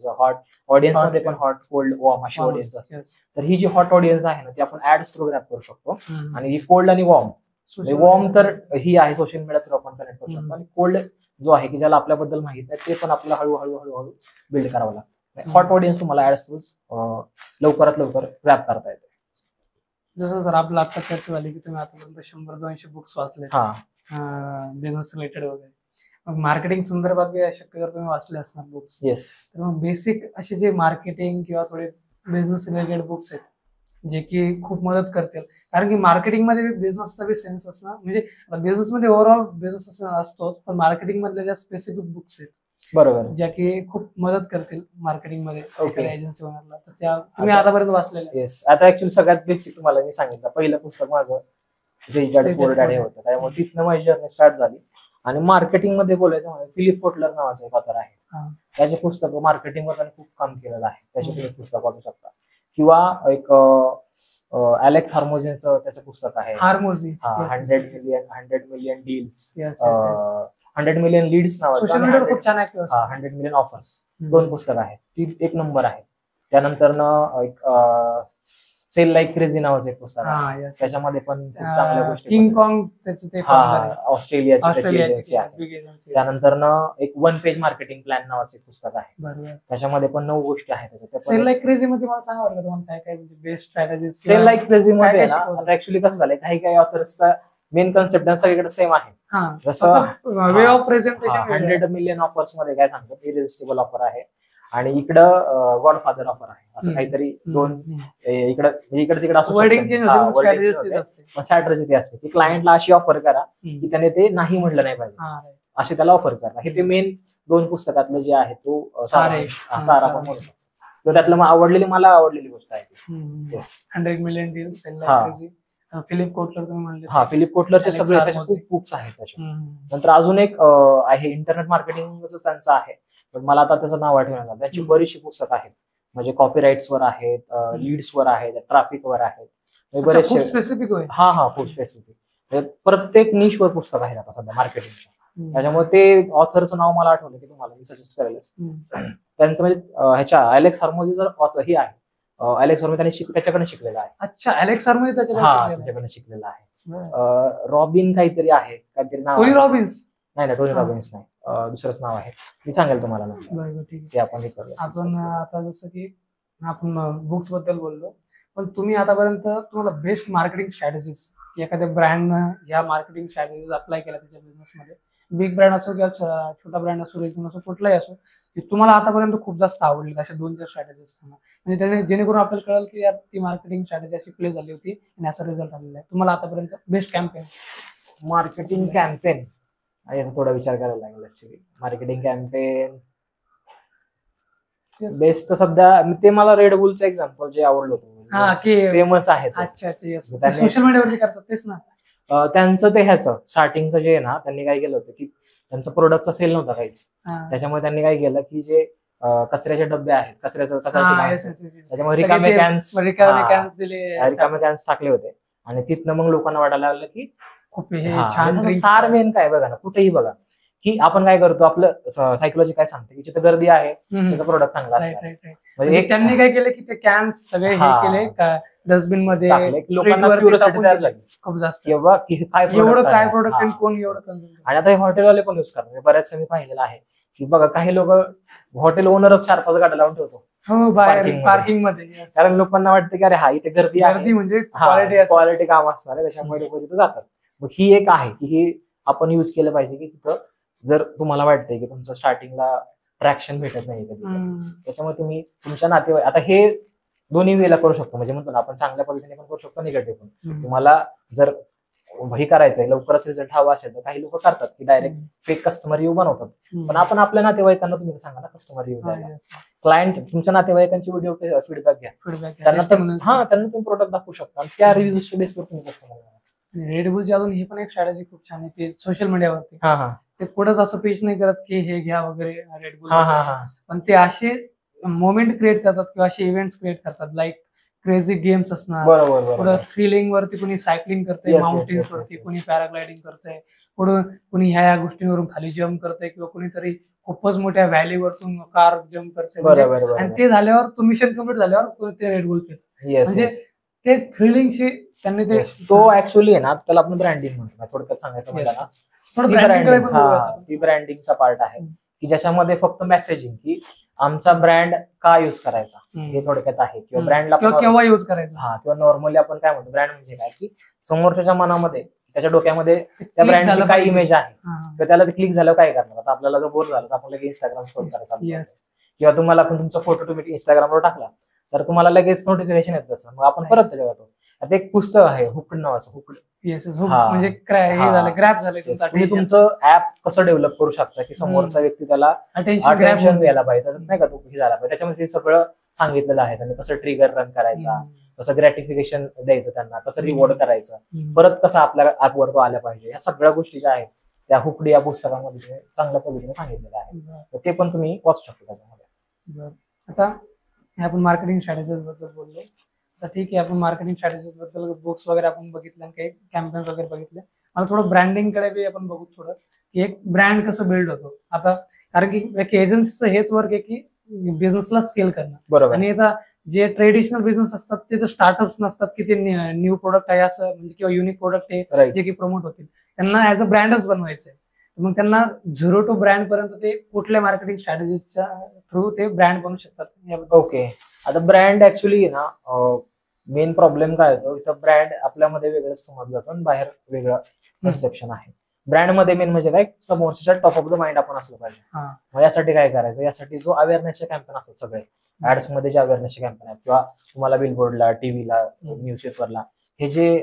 हॉट ऑडियन्स मध्ये पण हॉट कोल्ड वॉर्म अशी ऑडियन्स असते. तर ही जी हॉट ऑडियन्स आहे ना ती आपण ऍड्स थ्रू ग्रॅप करू शकतो. आणि ही कोल्ड आणि वॉर्म तर ही आहे सोशल मीडिया थ्रू आपण कनेक्ट करू शकतो. आणि कोल्ड जो आहे की ज्याला आपल्याबद्दल माहित आहे ते पण आपल्याला हळूहळू बिल्ड करावं लागतं. हॉट ऑडियन्स तुम्हाला ऍड्स थ्रू लवकरात लवकर ग्रॅब करता येते. जसं सर आपलं आता चर्चा झाली की तुम्ही आतापर्यंत 100-200 बुक्स वाचले बिझनेस रिलेटेड वगैरे, मग मार्केटिंग संदर्भात शक्य तुम्ही वाचले असणार बुक्स. येस. तर मग बेसिक असे जे मार्केटिंग किंवा थोडे बिझनेस रिलेटेड बुक्स आहेत जे की खूप मदत करतील, कारण की मार्केटिंग मध्ये बिझनेसचा बी सेन्स असणार, म्हणजे बिझनेस मध्ये ओव्हरऑल बिझनेस असतोच, पण मार्केटिंग मधल्या ज्या स्पेसिफिक बुक्स आहेत बरोबर ज्या की खूप मदत करतील मार्केटिंग मध्ये एजन्सी बनवला, तर त्या तुम्ही आता- आतापर्यंत वाचलेल्या. येस. आता ऍक्च्युअली सगळ्यात बेसिक तुम्हाला मी सांगितलं, पहिलं पुस्तक माझं रिच डॅड पुअर डॅड हे होतं, त्यामुळे तिथनं माझी जर्नी स्टार्ट झाली. आणि मार्केटिंग मध्ये बोलायचं म्हणजे फिलिप कोटलर नावाचा एक ऑथर आहे, त्याचे पुस्तक मार्केटिंगवर त्यांनी खूप काम केलेलं आहे, त्याचे तुम्ही पुस्तक वाचू शकता. किंवा एक अलेक्स हार्मोझीचं त्याचं पुस्तक आहे, हार्मोझी 100 मिलियन डील्स, 100 मिलियन लीड्स नावाचं, सोशल मीडियावर खूप छान ऍक्टिव्ह असतो. 100 मिलियन ऑफर्स, 2 पुस्तक आहेत, ती एक नंबर आहे. त्यानंतर एक सेल लाईक क्रेझी नावाचं एक पुस्तक आहे, त्याच्यामध्ये पण खूप चांगल्या गोष्टी. किंग कॉंग त्याचं ते ऑस्ट्रेलियाची एजन्सी आहे. त्यानंतर एक 1 पेज मार्केटिंग प्लॅन नावाचं एक पुस्तक आहे, त्याच्यामध्ये पण 9 गोष्टी आहेत. सेल लाईक क्रेझी मध्ये मला सांगा बरं तुम्हाला काय काय best strategy. Sell like crazy मध्ये आता ऍक्च्युली कसं झालंय, काही ऑथर्सचा मेन कन्सेप्ट सगळीकडे सेम आहे. जसं way of presentation 100 million offers मध्ये काय सांगतात, इरेजिस्टिबल ऑफर आहे, आणि इकडं गॉडफादर ऑफर आहे, असं काहीतरी 2 इकडं तिकडे असं स्ट्रॅटर्जी ती असते की क्लायंटला अशी ऑफर करा की त्याने ते नाही म्हटलं नाही पाहिजे, अशी त्याला ऑफर करा. हे ते मेन 2 पुस्तकातलं जे आहे तो सारा आपण म्हणू शकतो. त्यातलं मला आवडलेली गोष्ट आहे 100 मिलियन डील्स. फिलिप कोटलर तुम्ही म्हणले, फिलिप कोटलरचे सगळे त्याचे खूप बुक्स आहेत त्याचे. नंतर अजून एक आहे इंटरनेट मार्केटिंगचं त्यांचं आहे, पण मला आता त्याचं नाव आठवणार. त्याची बरीचशी पुस्तकं आहेत, म्हणजे कॉपीराईट्सवर आहेत, लीड्सवर आहेत, ट्रॅफिकवर आहेत, बरेचसे स्पेसिफिक. खूप स्पेसिफिक, प्रत्येक निशवर पुस्तक आहे आता सध्या मार्केटिंगच्या. त्याच्यामुळे ते ऑथरचं नाव मला आठवलं की तुम्हाला मी सजेस्ट करेलच. त्यांचं म्हणजे ह्याच्या अलेक्स हार्मोझी जर ऑथर ही आहे, अलेक्स हार्मोझी त्यांनी त्याच्याकडे शिकलेला आहे. अच्छा, अलेक्स हार्मोझी त्याच्याकडे शिकलेला आहे. रॉबिन काहीतरी आहे, काहीतरी नाव. टोनी रॉबिन्स नाही, टोनी रॉबिन्स नाही, दुसरंच नाव आहे, मी सांगेल तुम्हाला. ते आपण हे करूया. आपण आता जसं की आपण बुक्स बद्दल बोललो, पण तुम्ही आतापर्यंत तुम्हाला बेस्ट मार्केटिंग स्ट्रॅटेजीज एखाद्या ब्रँडनं ह्या मार्केटिंग स्ट्रॅटेजीज अप्लाय केल्या त्याच्या बिझनेसमध्ये, बिग ब्रँड असो किंवा छोटा ब्रँड असो, रिजन असो, कुठलाही असो, की तुम्हाला आतापर्यंत खूप जास्त आवडली अशा 2-4 स्ट्रॅटेजीज सांगा, म्हणजे त्याने जेणेकरून आपल्याला कळेल की यार ती मार्केटिंग स्ट्रॅटेजी अशी प्ले झाली होती आणि असा रिझल्ट आलेला आहे. तुम्हाला आतापर्यंत बेस्ट कॅम्पेन, मार्केटिंग कॅम्पेन याचा थोडा विचार करायला लागेल. ऍक्च्युली मार्केटिंग कॅम्पेन बेस्ट तर सध्या ते मला रेड बुलचं एक्झाम्पल जे आवडलं होतं, फेमस आहे. अच्छा, सोशल मीडियावरती करतात तेच ना. त्यांचं ते ह्याचं स्टार्टिंगचं जे आहे ना, त्यांनी काय केलं होतं की त्यांचं प्रोडक्टचा सेल नव्हता काहीच, त्याच्यामुळे त्यांनी काय केलं की जे कचऱ्याचे डब्बे आहेत, त्याच्यामुळे रिकामे कॅन्स टाकले होते, आणि तिथनं मग लोकांना वाटायला लागलं की खूप छान. सार मेन काय बघा ना, कुठेही बघा की आपण काय करतो, आपलं सायकोलॉजी काय सांगते की जिथे गर्दी आहे त्याचं प्रोडक्ट चांगला असतं. म्हणजे त्यांनी काय केलं की ते कॅन्स सगळे हे केले डस्टबिन मध्ये, लोकांना क्युरिओसिटी तयार झाली खूप जास्त किंवा एवढं काय प्रोडक्ट कोण एवढं. आणि आता हे हॉटेलवाले पण युज करतात, बऱ्याचशा मी पाहिलेलं आहे की बघा काही लोक हॉटेल ओनरच 4-5 गाड्या लावून ठेवतो पार्किंग मध्ये, कारण लोकांना वाटतं की अरे हा इथे गर्दी आहे, म्हणजे क्वालिटी काम असणार आहे, त्याच्यामुळे लोक तिथे जातात. मग ही एक आहे की ही आपण युज केलं पाहिजे की तिथं जर तुम्हाला वाटतंय की तुमचं स्टार्टिंगला ट्रॅक्शन भेटत नाही कधी, त्याच्यामुळे तुम्ही तुमच्या नातेवाईक, आता हे दोन्ही वेळेला करू शकतो, म्हणजे म्हणतो ना आपण चांगल्या पद्धतीने पण करू शकतो, निगेटिव्ह पण. तुम्हाला जर हे करायचंय, लवकरच रिझल्ट हवा असेल तर काही लोक करतात की डायरेक्ट फेक कस्टमर रिव्ह्यू बनवतात, पण आपण आपल्या नातेवाईकांना तुम्ही सांगा ना कस्टमर रिव्ह्यू द्यायला. क्लायंट तुमच्या नातेवाईकांची व्हिडिओ फीडबॅक घ्या, त्यांना तुम्ही प्रोडक्ट दाखवू शकता, आणि त्या रिव्ह्यूच्या बेसवर तुम्ही कस्टमर. रेड बुलची अजून ही पण एक स्ट्रॅटेजी खूप छान आहे, ते सोशल मीडियावरती ते पुढेच असं पेज नाही करत की हे घ्या वगैरे रेड बुल, पण ते असे मोमेंट क्रिएट करतात किंवा असे इव्हेंट्स क्रिएट करतात, लाईक क्रेझी गेम्स असणार, पुढे थ्रिलिंग वरती कुणी सायकलिंग करते, माउंटेन्स वरती कुणी पॅराग्लायडिंग करतंय, पुढे कुणी ह्या गोष्टींवरून खाली जम्प करतंय, किंवा कुणीतरी खूपच मोठ्या व्हॅलीवरतून कार जम्प करते, आणि ते झाल्यावर तो मिशन कम्प्लीट झाल्यावर ते रेड बुल पितात. म्हणजे ते थ्रिलिंगशी त्यांनी ते तो ऍक्च्युअली आहे ना, त्याला आपण ब्रँडिंग म्हणतो थोडक्यात सांगायचं म्हणजे ना, ती ब्रँडिंगचा पार्ट आहे की ज्याच्यामध्ये फक्त मेसेजिंग की आमचा ब्रँड का युज करायचा हे थोडक्यात आहे, किंवा ब्रँडला केव्हा युज करायचा, हा, किंवा नॉर्मली आपण काय म्हणतो ब्रँड म्हणजे काय, की समोरच्या मनामध्ये त्याच्या डोक्यामध्ये त्या ब्रँडची काय इमेज आहे, तर त्याला ते क्लिक झालं काय करणार. आता आपल्याला जर बोर झालं तर आपण लगेच इंस्टाग्राम स्क्रोल करायचा, किंवा तुम्हाला आपण तुमचा फोटो तुम्ही इंस्टाग्रामवर टाकला तर तुम्हाला लगेच नोटिफिकेशन येत त्याचं, मग आपण परत त्याच्या जातो. आता एक पुस्तक आहे हुकड नावाचं, हुकड म्हणजे ग्रॅब झालं. तुम्ही तुमचं ऍप कसं डेव्हलप करू शकता की समोरचा व्यक्ती त्याला अटेन्शन द्यायला पाहिजे, त्याच्यात नाही का तो हे झाला पाहिजे. त्याच्यामध्ये सगळं सांगितलेलं आहे, त्यांनी कसं ट्रिगर रन करायचा, कसं ग्रॅटिफिकेशन द्यायचं त्यांना, कसं रिवॉर्ड करायचं, परत कसं आपल्या ऍपवर तो आल्या पाहिजे, या सगळ्या गोष्टी ज्या आहेत त्या हुकड या पुस्तकामध्ये चांगल्या पद्धतीने सांगितलेलं आहे. तर ते पण तुम्ही वाचू शकता त्याच्यामध्ये. आता आपण मार्केटिंग स्ट्रॅटेजीज बद्दल बोललो, तर ठीक आहे, आपण मार्केटिंग स्ट्रॅटेजीज बद्दल बुक्स वगैरे आपण बघितले, काही कॅम्पेन्स वगैरे बघितले. मला थोडं ब्रँडिंग कडे बी आपण बघू थोडं, की एक ब्रँड कसं बिल्ड होतो. आता कारण की एक एजन्सीचं हेच वर्क आहे की बिझनेसला स्केल करणं. बरोबर. आणि आता जे ट्रेडिशनल बिझनेस असतात ते तर स्टार्टअप्स नसतात की ते न्यू प्रोडक्ट आहे असं म्हणजे किंवा युनिक प्रोडक्ट आहे जे की प्रमोट होतील, त्यांना ऍज अ ब्रँडच बनवायचं आहे. मग त्यांना 0 to ब्रँड पर्यंत ते कुठल्या मार्केटिंग स्ट्रॅटेजीच्या थ्रू ते ब्रँड बनवू शकतात. ओके, आता ब्रँड ऍक्च्युली ना मेन प्रॉब्लेम काय होतो, इथं ब्रँड आपल्यामध्ये वेगळं समजलं जातं आणि बाहेर वेगळं कन्सेप्शन आहे. ब्रँड मध्ये मेन म्हणजे काय, समोरच्या टॉप ऑफ द माइंड आपण असलं पाहिजे. मग यासाठी काय करायचं, यासाठी जो अवेअरनेसचे कॅम्पेन असतात सगळे ऍड्स मध्ये जे अवेअरनेसचे कॅम्पेन आहेत, किंवा तुम्हाला बिलबोर्डला, टीव्हीला, न्यूजपेपरला हे जे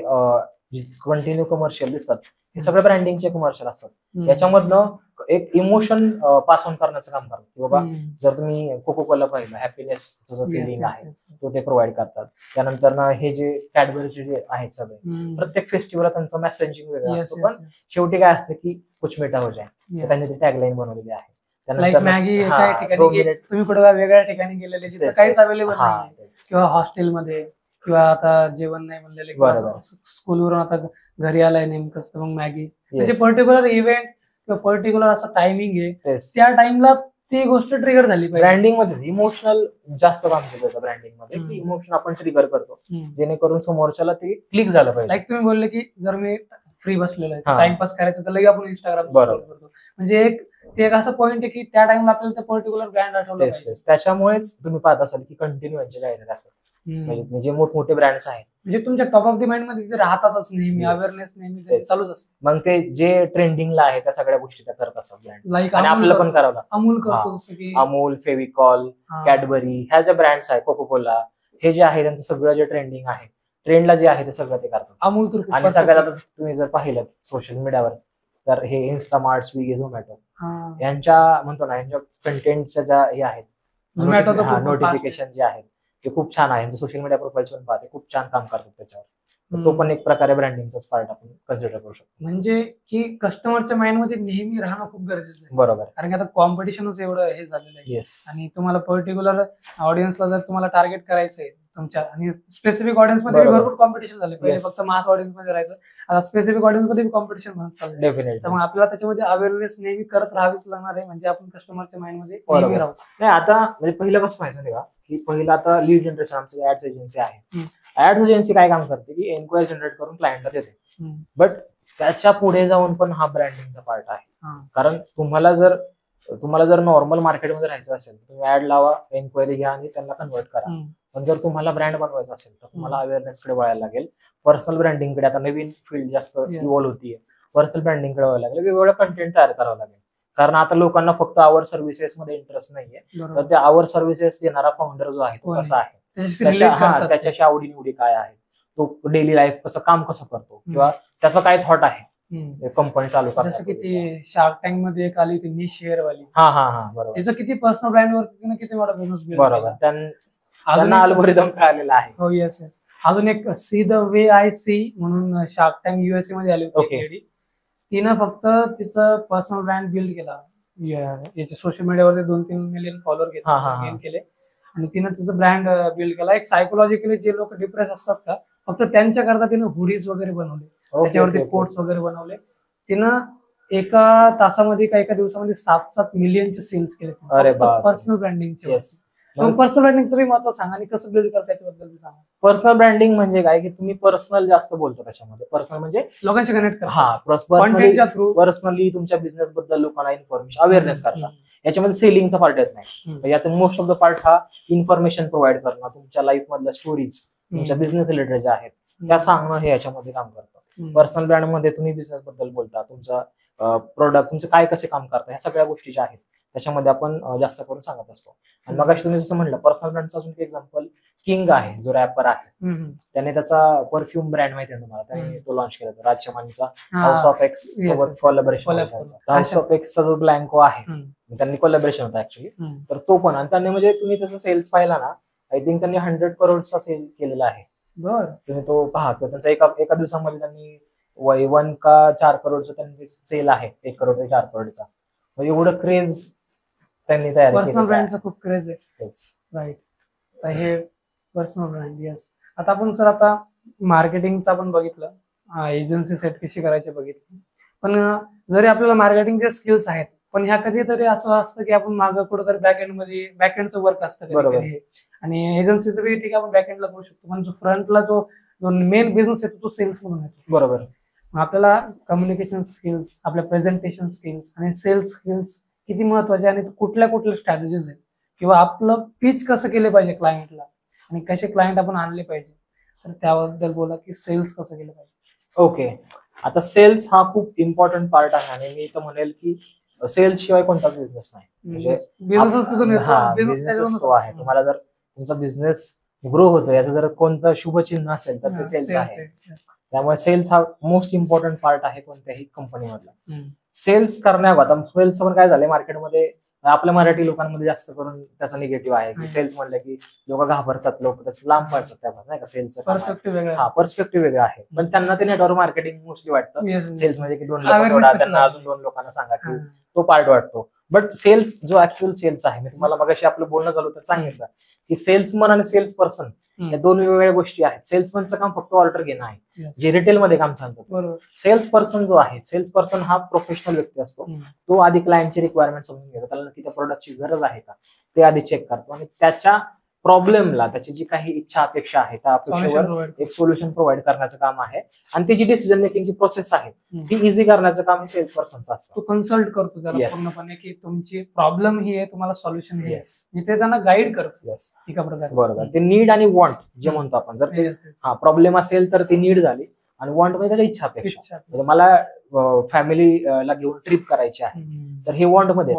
कंटिन्यू कमर्शियल दिसतात हे सगळे ब्रँडिंगचे कमर्शियल असतात. याच्यामधनं एक इमोशन पास ऑन करण्याचं काम करतात, की बाबा जर तुम्ही कोको कोला पाहिलं, हॅपीनेस जो फिलिंग आहे तो ते प्रोव्हाइड करतात. त्यानंतर ना हे जे कॅडबरीचे जे आहेत सगळे, प्रत्येक फेस्टिवलला त्यांचं मेसेजिंग वेगळं असतं, पण शेवटी काय असतं की कुछ मीठा हो जाए, त्यांनी ती टॅगलाईन बनवलेली आहे. त्यानंतर मॅगी एका ठिकाणी तुम्ही कुठे वेगळ्या ठिकाणी गेलेले जिथे काहीच अवेलेबल नाही, किंवा हॉस्टेलमध्ये, किंवा आता जेवण नाही म्हणलेले, स्कूलवरून आता घरी आलाय नेमकं, मग मॅगी म्हणजे पर्टिक्युलर इव्हेंट किंवा पर्टिक्युलर असं टायमिंग आहे, त्या टाइमला ती गोष्ट ट्रिगर झाली पाहिजे. ब्रँडिंग मध्ये इमोशनल जास्त काम केलं जातं ब्रँडिंग मध्ये, की इमोशन आपण ट्रिगर करतो जेणेकरून समोरच्याला ते क्लिक झालं पाहिजे. लाईक तुम्ही बोलले की जर मी फ्री बसलेलो आहे, टाइमपास करायचं तर लगेच आपण इंस्टाग्राम करतो, म्हणजे ते एक असं पॉईंट आहे की त्या टाइमला आपल्याला पर्टिक्युलर ब्रँड आठवलं पाहिजे. त्याच्यामुळेच तुम्ही पाहत असाल की कंटिन्यू यांचे जाहिरात असतात, म्हणजे मोठमोठे ब्रँड्स आहेत, म्हणजे तुमच्या टॉप ऑफ द माइंड मध्ये ते राहतातच नेहमी, अवेअरनेस नेहमी चालूच असते. मग ते जे ट्रेंडिंगला आहे त्या सगळ्या गोष्टी त्या करत असतात ब्रँड, आणि आपल्याला पण करावं लागतं. अमूल करतो, जसं की अमूल, फेविकॉल, कॅडबरी, ह्या ज्या ब्रँड्स आहेत, कोको कोला, हे जे आहे त्यांचं सगळं जे ट्रेंडिंग आहे, ट्रेंडला जे आहे ते सगळं ते करतात. अमूल तर, आणि सगळ्यात आता तुम्ही जर पाहिलं सोशल मीडियावर तर हे इन्स्टामार्ट, स्विगी, झोमॅटो यांच्या म्हणतो ना, यांच्या कंटेंटच्या ज्या हे आहेत, नोटिफिकेशन जे आहेत ते खूप छान आहे. सोशल मीडिया प्रोफाईल्स पण पाहते, खूप छान काम करतात त्याच्यावर. तो पण एक प्रकारे ब्रँडिंगचाच पार्ट आपण कन्सिडर करू शकतो. म्हणजे की कस्टमरच्या माइंड मध्ये नेहमी राहणं खूप गरजेचं आहे. बरोबर, कारण की आता कॉम्पिटिशनच एवढं हे झालेलं आहे. आणि तुम्हाला पर्टिक्युलर ऑडियन्सला जर तुम्हाला टार्गेट करायचं आहे तुमच्या, आणि स्पेसिफिक ऑडियन्स मध्ये भरपूर कॉम्पिटिशन झाले. पहिले फक्त मास ऑडियन्स मध्ये राहायचं, आता स्पेसिफिक ऑडियन्स मध्ये कॉम्पिटिशन म्हणत चाललं. डेफिनेटली. त्यामुळे आपल्याला त्याच्यामध्ये अवेअरनेस नेहमी करत राहावीच लागणार आहे, म्हणजे आपण कस्टमरच्या माइंड मध्ये नेहमी राहू. नाही, आता म्हणजे पहिलं कसं व्हायचं नाही का, की पहिलं आता लीड जनरेशन, आमचं ऍड्स एजन्सी आहे, ऍड्स एजन्सी काय काम करते की एन्क्वायरी जनरेट करून क्लायंटला देते, बट त्याच्या पुढे जाऊन पण हा ब्रँडिंगचा पार्ट आहे. कारण तुम्हाला जर नॉर्मल मार्केटमध्ये राहायचं असेल, तुम्ही ऍड लावा, एन्क्वायरी घ्या आणि त्यांना कन्वर्ट करा. पण जर तुम्हाला ब्रँड बनवायचा असेल तर तुम्हाला अवेअरनेस कडे वळायला लागेल, पर्सनल ब्रँडिंग कडे. आता नवीन फील्ड जास्त इव्हॉल्व्ह होतीये, पर्सनल ब्रँडिंग कडे वळायला लागेल, वेगवेगळं कंटेंट तयार करावं लागेल. कारण आता लोकांना फक्त आवर सर्व्हिसेस मध्ये इंटरेस्ट नाहीये, तर त्या आवर सर्व्हिसेस देणारा फाउंडर जो आहे तो कसा आहे, त्याच्याशी आवडीनिवडी काय आहे, तो डेली लाईफ काम कसं करतो, किंवा त्याचं काय थॉट आहे कंपनी चालू करण्यासाठी. जसं की ती शार्क टँक मध्ये एक आली होती निश शेअरवाली, बरोबर, त्याचं किती पर्सनल ब्रँड वरती किती मोठा बिझनेस बिल्ड. बरोबर, त्यांना अल्गोरिदम कळलेला आहे. हो, येस येस. अजून एक see the way I see म्हणून शार्क टँक USA मध्ये आली होती. तिनं फक्त तिचं पर्सनल ब्रँड बिल्ड केला, याच्या सोशल मीडियावरती 2-3 मिलियन फॉलोअर गेन केले, आणि तिनं तिचं ब्रँड बिल्ड केला. एक सायकोलॉजिकली जे लोक डिप्रेस असतात का, फक्त त्यांच्याकरता तिनं हुडीज वगैरे बनवले, त्याच्यावरती कोट्स वगैरे बनवले. तिनं एका तासामध्ये का एका दिवसामध्ये 7-7 मिलियनचे सेल्स केले पर्सनल ब्रँडिंगचे. पर्सनल ब्रँडिंगचं बी महत्व सांगा आणि कसं बिल्ड करता त्याच्याबद्दल सांगा. पर्सनल ब्रँडिंग म्हणजे काय की तुम्ही पर्सनल जास्त बोलता त्याच्यामध्ये. पर्सनल म्हणजे लोकांशी कनेक्ट करा. पर्सनली तुमच्या बिझनेस बद्दल लोकांना इन्फॉर्मेशन अवेअरनेस करता. याच्यामध्ये सेलिंगचा पार्ट येत नाही. यात मोस्ट ऑफ द पार्ट हा इन्फॉर्मेशन प्रोव्हाइड करणं, तुमच्या लाईफ मधल्या स्टोरीज, तुमच्या बिझनेस रिलेटेड ज्या आहेत त्या सांगणं हे याच्यामध्ये काम करतं. पर्सनल ब्रँड मध्ये तुम्ही बिझनेस बद्दल बोलता, तुमचा प्रोडक्ट तुमचे काय कसे काम करता, ह्या सगळ्या गोष्टी ज्या आहेत त्याच्यामध्ये आपण जास्त करून सांगत असतो. आणि मग तुम्ही जसं म्हणलं पर्सनल ब्रँडचा अजून एक एक्झाम्पल किंग आहे, जो रॅपर आहे. त्याने त्याचा परफ्यूम ब्रँड माहिती आहे तुम्हाला, त्याने तो लॉन्च केला होता. राजशमानीचा हाऊस ऑफ एक्स सोबत कोलॅबोरेशन. हाऊस ऑफ एक्सचा जो ब्लँको आहे त्यांनी कोलॅबोरेशन होता ऍक्च्युली. तर तो पण, आणि त्यांनी म्हणजे तुम्ही त्याचा सेल्स पाहिला ना, आय थिंक त्यांनी 100 करोडचा सेल केलेला आहे. तुम्ही तो पहा, त्यांचा एका दिवसामध्ये त्यांनी 1 का 4 करोडचं त्यांनी सेल आहे, 1 करोड ते 4 करोडचा. म्हणजे एवढं क्रेज त्यांनी तयार केलं. पर्सनल ब्रँडचा खूप क्रेज आहे. राईट. हे पर्सनल ब्रँड. येस. आता आपण सर आता मार्केटिंगचं आपण बघितलं, एजन्सी सेट कशी करायची बघितली. पण जरी आपल्याला मार्केटिंगचे स्किल्स आहेत, पण ह्या कधीतरी असं असतं की आपण मागं कुठेतरी बॅकएंडचं वर्क असतं कधी, आणि एजन्सीचं बी ठीक आहे आपण बॅकएंडला करू शकतो, पण जो फ्रंटला जो मेन बिझनेस येतो तो सेल्स म्हणून येतो. बरोबर. आपल्याला कम्युनिकेशन स्किल्स, आपल्या प्रेझेंटेशन स्किल्स आणि सेल्स स्किल्स किती महत्वाचे, आणि कुठल्या स्ट्रॅटेजीज आहेत, किंवा आपलं पिच कसं केलं पाहिजे क्लायंटला, आणि कसे क्लायंट आपण आणले पाहिजे, तर त्याबद्दल बोला की सेल्स कसं केलं पाहिजे. ओके. आता सेल्स हा खूप इम्पॉर्टंट पार्ट आहे, आणि मी तर म्हणेल की सेल्स शिवाय कोणताच बिझनेस नाही. म्हणजे बिझनेस तो आहे. तुम्हाला जर तुमचा बिझनेस ग्रो होतो याचं जर कोणतं शुभ चिन्ह असेल तर ते सेल्स आहे. त्यामुळे सेल्स हा मोस्ट इम्पॉर्टंट पार्ट आहे कोणत्याही कंपनीमधला. सेल्स करण्यावर आता सेल्स पण काय झालंय मार्केटमध्ये, आपल्या मराठी लोकांमध्ये जास्त करून त्याचा निगेटिव्ह आहे की सेल्स म्हणलं की लोक घाबरतात, लोक त्याचं लांब पडतात त्यापासून, नाही का. सेल्सचं पर्स्पेक्टिव्ह वेगळं आहे, पण त्यांना ते नेटवर्क मार्केटिंग मोस्टली वाटतं. सेल्स म्हणजे की 2 लोक जोडा, त्यांना अजून 2 लोकांना सांगा, की तो पार्ट वाटतो. बट सेल्स जो ऍक्च्युअल सेल्स आहे, मी तुम्हाला मगाशी आपलं बोलणं झालं तर सांगितलं की सेल्समन आणि सेल्स पर्सन या 2 वेगवेगळ्या गोष्टी आहेत. सेल्समनचं काम फक्त ऑर्डर घेणं आहे, जे रिटेलमध्ये काम चालतं. सेल्स पर्सन जो आहे, सेल्स पर्सन हा प्रोफेशनल व्यक्ती असतो. तो आधी क्लायंटची रिक्वायरमेंट समजून घेतो, त्याला नक्की त्या प्रोडक्टची गरज आहे का ते आधी चेक करतो, आणि त्याच्या प्रॉब्लेमला त्याची जी काही इच्छा अपेक्षा आहे त्या अपेक्षेवर एक सोल्युशन प्रोव्हाइड करण्याचं काम आहे. आणि त्याची डिसिजन मेकिंगची प्रोसेस आहे ती इझी करण्याचं काम हे सेल्स पर्सनचं असतं. तो कन्सल्ट करतो त्याला पूर्णपणे की तुमची प्रॉब्लेम ही आहे, तुम्हाला सोल्युशन हे आहे, ते त्यांना गाईड करतो एका प्रकारे. बरोबर. ते नीड आणि वॉन्ट जे म्हणतो आपण, जर ते प्रॉब्लेम असेल तर ती नीड झाली, आणि वॉन्ट म्हणजे त्याच्या इच्छा अपेक्षा. म्हणजे मला फॅमिलीला घेऊन ट्रिप करायची आहे तर हे वॉन्ट मध्ये,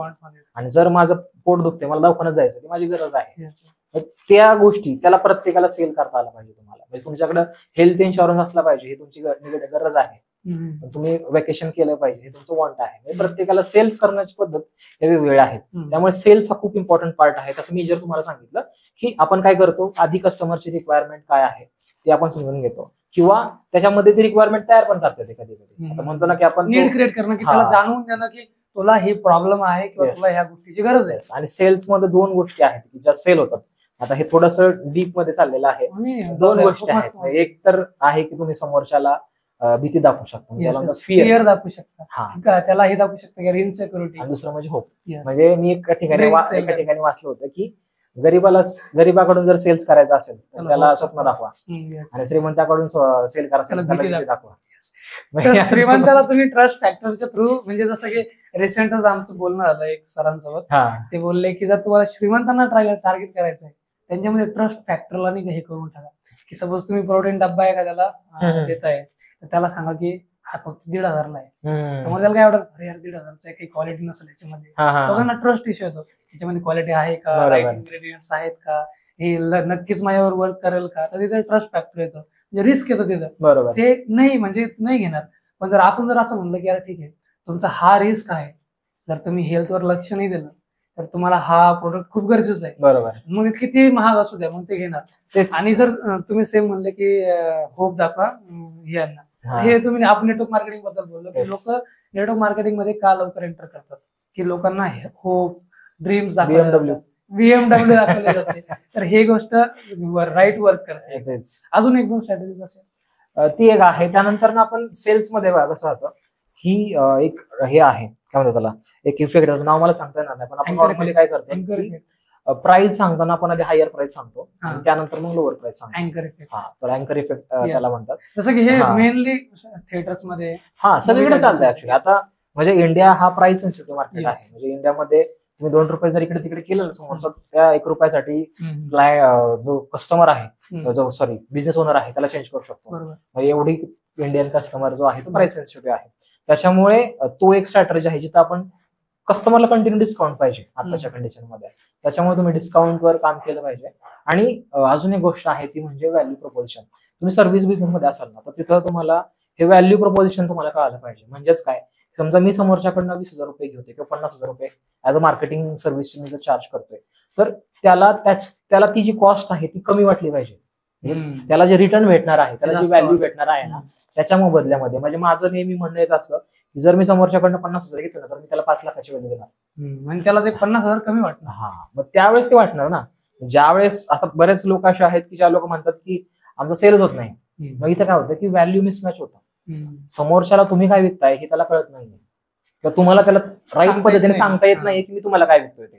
आणि जर माझं पोट दुखते मला दवाखान्यात जायचं ती माझी गरज आहे. त्या गोष्टी त्याला प्रत्येकाला सेल करता आला पाहिजे तुम्हाला. म्हणजे तुमच्याकडे हेल्थ इन्शुरन्स असला पाहिजे, हे तुमची गरज आहे. तुम्ही वेकेशन केलं पाहिजे, हे तुमचं वॉन्ट आहे. प्रत्येकाला सेल्स करण्याची पद्धत हे वेगवेगळे आहेत. त्यामुळे सेल्स हा खूप इम्पॉर्टंट पार्ट आहे. तसं मी जर तुम्हाला सांगितलं की आपण काय करतो, आधी कस्टमरची रिक्वायरमेंट काय आहे ते आपण समजून घेतो, किंवा त्याच्यामध्ये ती रिक्वायरमेंट तयार पण करते कधी कधी. आता म्हणतो ना की आपण नीड क्रिएट करणं, की त्याला जाणून देणं की तुला ही प्रॉब्लेम आहे किंवा तुला ह्या गोष्टीची गरज आहे. आणि सेल्स मध्ये 2 गोष्टी आहेत की ज्या सेल होतात. आता हे थोडंसं डीप मध्ये चाललेलं आहे. 2 गोष्टी आहेत. एक तर आहे की तुम्ही समोरच्याला भीती दाखवू शकता, फिअर दाखवू शकता, त्याला हे दाखवू शकता की इनसिक्युरिटी. आणि दुसरं म्हणजे होप. म्हणजे मी एका ठिकाणी वाचलं होतं की गरीबाकडून जर सेल्स करायचं असेल तर त्याला स्वप्न दाखवा, आणि श्रीमंताकडून सेल करायचं भीती दाखवा. श्रीमंताला तुम्ही ट्रस्ट फॅक्टरच्या थ्रू, म्हणजे जसं की रिसेंटच आमचं बोलणं झालं एक सरांसोबत, ते बोलले की जर तुम्हाला श्रीमंतांना टार्गेट करायचं आहे त्यांच्यामध्ये ट्रस्ट फॅक्टरला नाही हे करून टाका, की सपोज तुम्ही प्रोटीन डब्बा आहे का त्याला देताय, तर त्याला सांगा की हा फक्त 1,500ला आहे. समोर त्याला काय आवडत, अरे यार 1,500चा आहे, काही क्वालिटी नसेल याच्यामध्ये, लोकांना ट्रस्ट इश्यू येतो, त्याच्यामध्ये क्वालिटी आहे का, राईट इन्ग्रेडियंट्स आहेत का, हे नक्कीच माझ्यावर वर्क करेल का, तर तिथे ट्रस्ट फॅक्टर येतो, म्हणजे रिस्क येतो तिथं. बरोबर. ते नाही घेणार. पण जर आपण असं म्हणलं की यार ठीक आहे तुमचा हा रिस्क आहे, जर तुम्ही हेल्थवर लक्ष नाही दिलं तर तुम्हाला हा प्रोडक्ट खूप गरजेचं आहे, बरोबर, मग किती महाग असू द्या मग ते घेणार. आणि जर तुम्ही सेम म्हणले की होप दाखवा यांना, हे तुम्ही आपण नेटवर्क मार्केटिंग बद्दल बोललो की लोक नेटवर्क मार्केटिंग मध्ये का लवकर एंटर करतात, की लोकांना होप, ड्रीम्स दाखवले, BMW दाखवले जाते, तर हे गोष्ट राईट वर्क करते. अजून एक 2 स्ट्रॅटेजी असेल ती एक आहे. त्यानंतर ना आपण सेल्स मध्ये कसं होतं ही एक हे आहे काय म्हणतात त्याला, एक इफेक्ट, नाव मला सांगता येणार नाही, पण आपण नॉर्मली काय करतो प्राइस सांगताना आपण आधी हायर प्राइस सांगतो आणि त्यानंतर मग लोअर प्राइस सांगतो. अँकर इफेक्ट. तर अँकर इफेक्ट त्याला म्हणतात. जसं की हे मेनली थिएटर्स मध्ये सगळीकडे चालतंय ऍक्च्युली. आता म्हणजे इंडिया हा प्राइस सेन्सिटिव्ह मार्केट आहे. म्हणजे इंडियामध्ये तुम्ही 2 रुपये जर इकडे तिकडे केलं ना समोरचा, त्या 1 रुपयासाठी जो कस्टमर आहे, जो सॉरी बिझनेस ओनर आहे, त्याला चेंज करू शकतो. म्हणजे एवढी इंडियन कस्टमर जो आहे तो प्राइस सेन्सिटिव्ह आहे. त्याच्यामुळे तो एक स्ट्रॅटेजी आहे जिथं आपण कस्टमरला कंटिन्यू डिस्काउंट पाहिजे आताच्या कंडिशन मध्ये. त्याच्यामुळे तुम्ही डिस्काउंटवर काम केलं पाहिजे. आणि अजून एक गोष्ट आहे ती म्हणजे व्हॅल्यू प्रपोजिशन. तुम्ही सर्व्हिस बिझनेस मध्ये असाल ना तर तिथं तुम्हाला हे व्हॅल्यू प्रपोजिशन तुम्हाला कळालं पाहिजे. म्हणजेच काय, समजा मी समोरच्याकडनं 20,000 रुपये घेतोय किंवा 50,000 रुपये ऍज अ मार्केटिंग सर्व्हिस मी जर चार्ज करतोय, तर त्याला ती जी कॉस्ट आहे ती कमी वाटली पाहिजे. त्याला जे रिटर्न भेटणार आहे, त्याला जी व्हॅल्यू भेटणार आहे ना, त्याच्या मोबदल्यामध्ये. म्हणजे माझं नेहमी म्हणणं येत असतं की जर मी समोरच्याकडनं 50,000 घेतलं तर मी त्याला 5 लाखाची व्हॅल्यू देणार. म्हणजे त्याला ते 50,000 कमी वाटणार. मग त्यावेळेस ते वाटणार ना. ज्यावेळेस आता बरेच लोक असे आहेत की ज्या लोक म्हणतात की आमचं सेल्स होत नाही. मग इथं काय होतं की व्हॅल्यू मिसमॅच होतं. समोरच्याला तुम्ही काय विकताय हे त्याला कळत नाहीये किंवा तुम्हाला त्याला राईट पद्धतीने सांगता येत नाही की मी तुम्हाला काय विकतोय ते.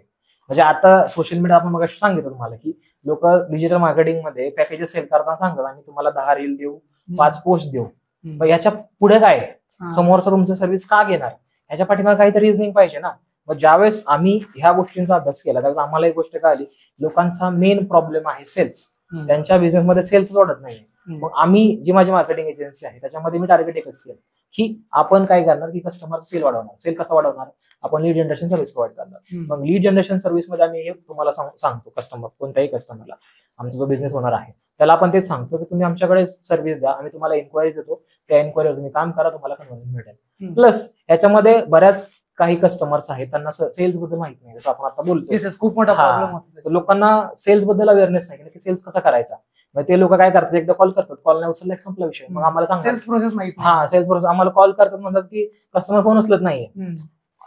म्हणजे आता सोशल मीडिया आपण मग सांगितलं तुम्हाला की लोक डिजिटल मार्केटिंग मध्ये पॅकेजेस सेल करताना सांगतात आम्ही तुम्हाला 10 रील देऊ, 5 पोस्ट देऊ. मग याच्या पुढे काय, समोरचा तुमचं सर्व्हिस का घेणार, ह्याच्या पाठीमागे काहीतरी रिझनिंग पाहिजे ना. मग ज्यावेळेस आम्ही ह्या गोष्टींचा अभ्यास केला त्यावेळेस आम्हाला एक गोष्ट कळाली, लोकांचा मेन प्रॉब्लेम आहे सेल्स. त्यांच्या बिझनेसमध्ये सेल्स वाढत नाही. मग आम्ही जी माझी मार्केटिंग एजन्सी आहे त्याच्यामध्ये मी टार्गेट एकच केलं की आपण काय करणार की कस्टमरचा सेल वाढवणार. सेल कसा वाढवणार, आपण लीड जनरेशन सर्व्हिस प्रोव्हाइड करणार. मग लीड जनरेशन सर्व्हिस मध्ये आम्ही हे तुम्हाला सांगतो, कस्टमर कोणत्याही कस्टमरला आमचा जो बिझनेस ओनर आहे त्याला आपण तेच सांगतो की तुम्ही आमच्याकडे सर्व्हिस द्या, आम्ही तुम्हाला इन्क्वायरी देतो, त्या इन्क्वायरीवर तुम्ही काम करा, तुम्हाला कन्व्हर्जन मिळेल. प्लस याच्यामध्ये बऱ्याच काही कस्टमर्स आहेत त्यांना सेल्स बद्दल माहित नाही, जसं आपण आता बोलतो खूप मोठा प्रॉब्लेम होतो. लोकांना सेल्स बद्दल अवेअरनेस नाही की सेल्स कसा करायचा. मग ते लोक काय करतात, एकदा कॉल करतात, कॉल नाही उचलला संपला विषय. मग आम्हाला सांगा सेल्स प्रोसेस माहिती. सेल्स प्रोसेस आम्हाला कॉल करतात, म्हणतात की कस्टमर फोन उचलत नाहीये.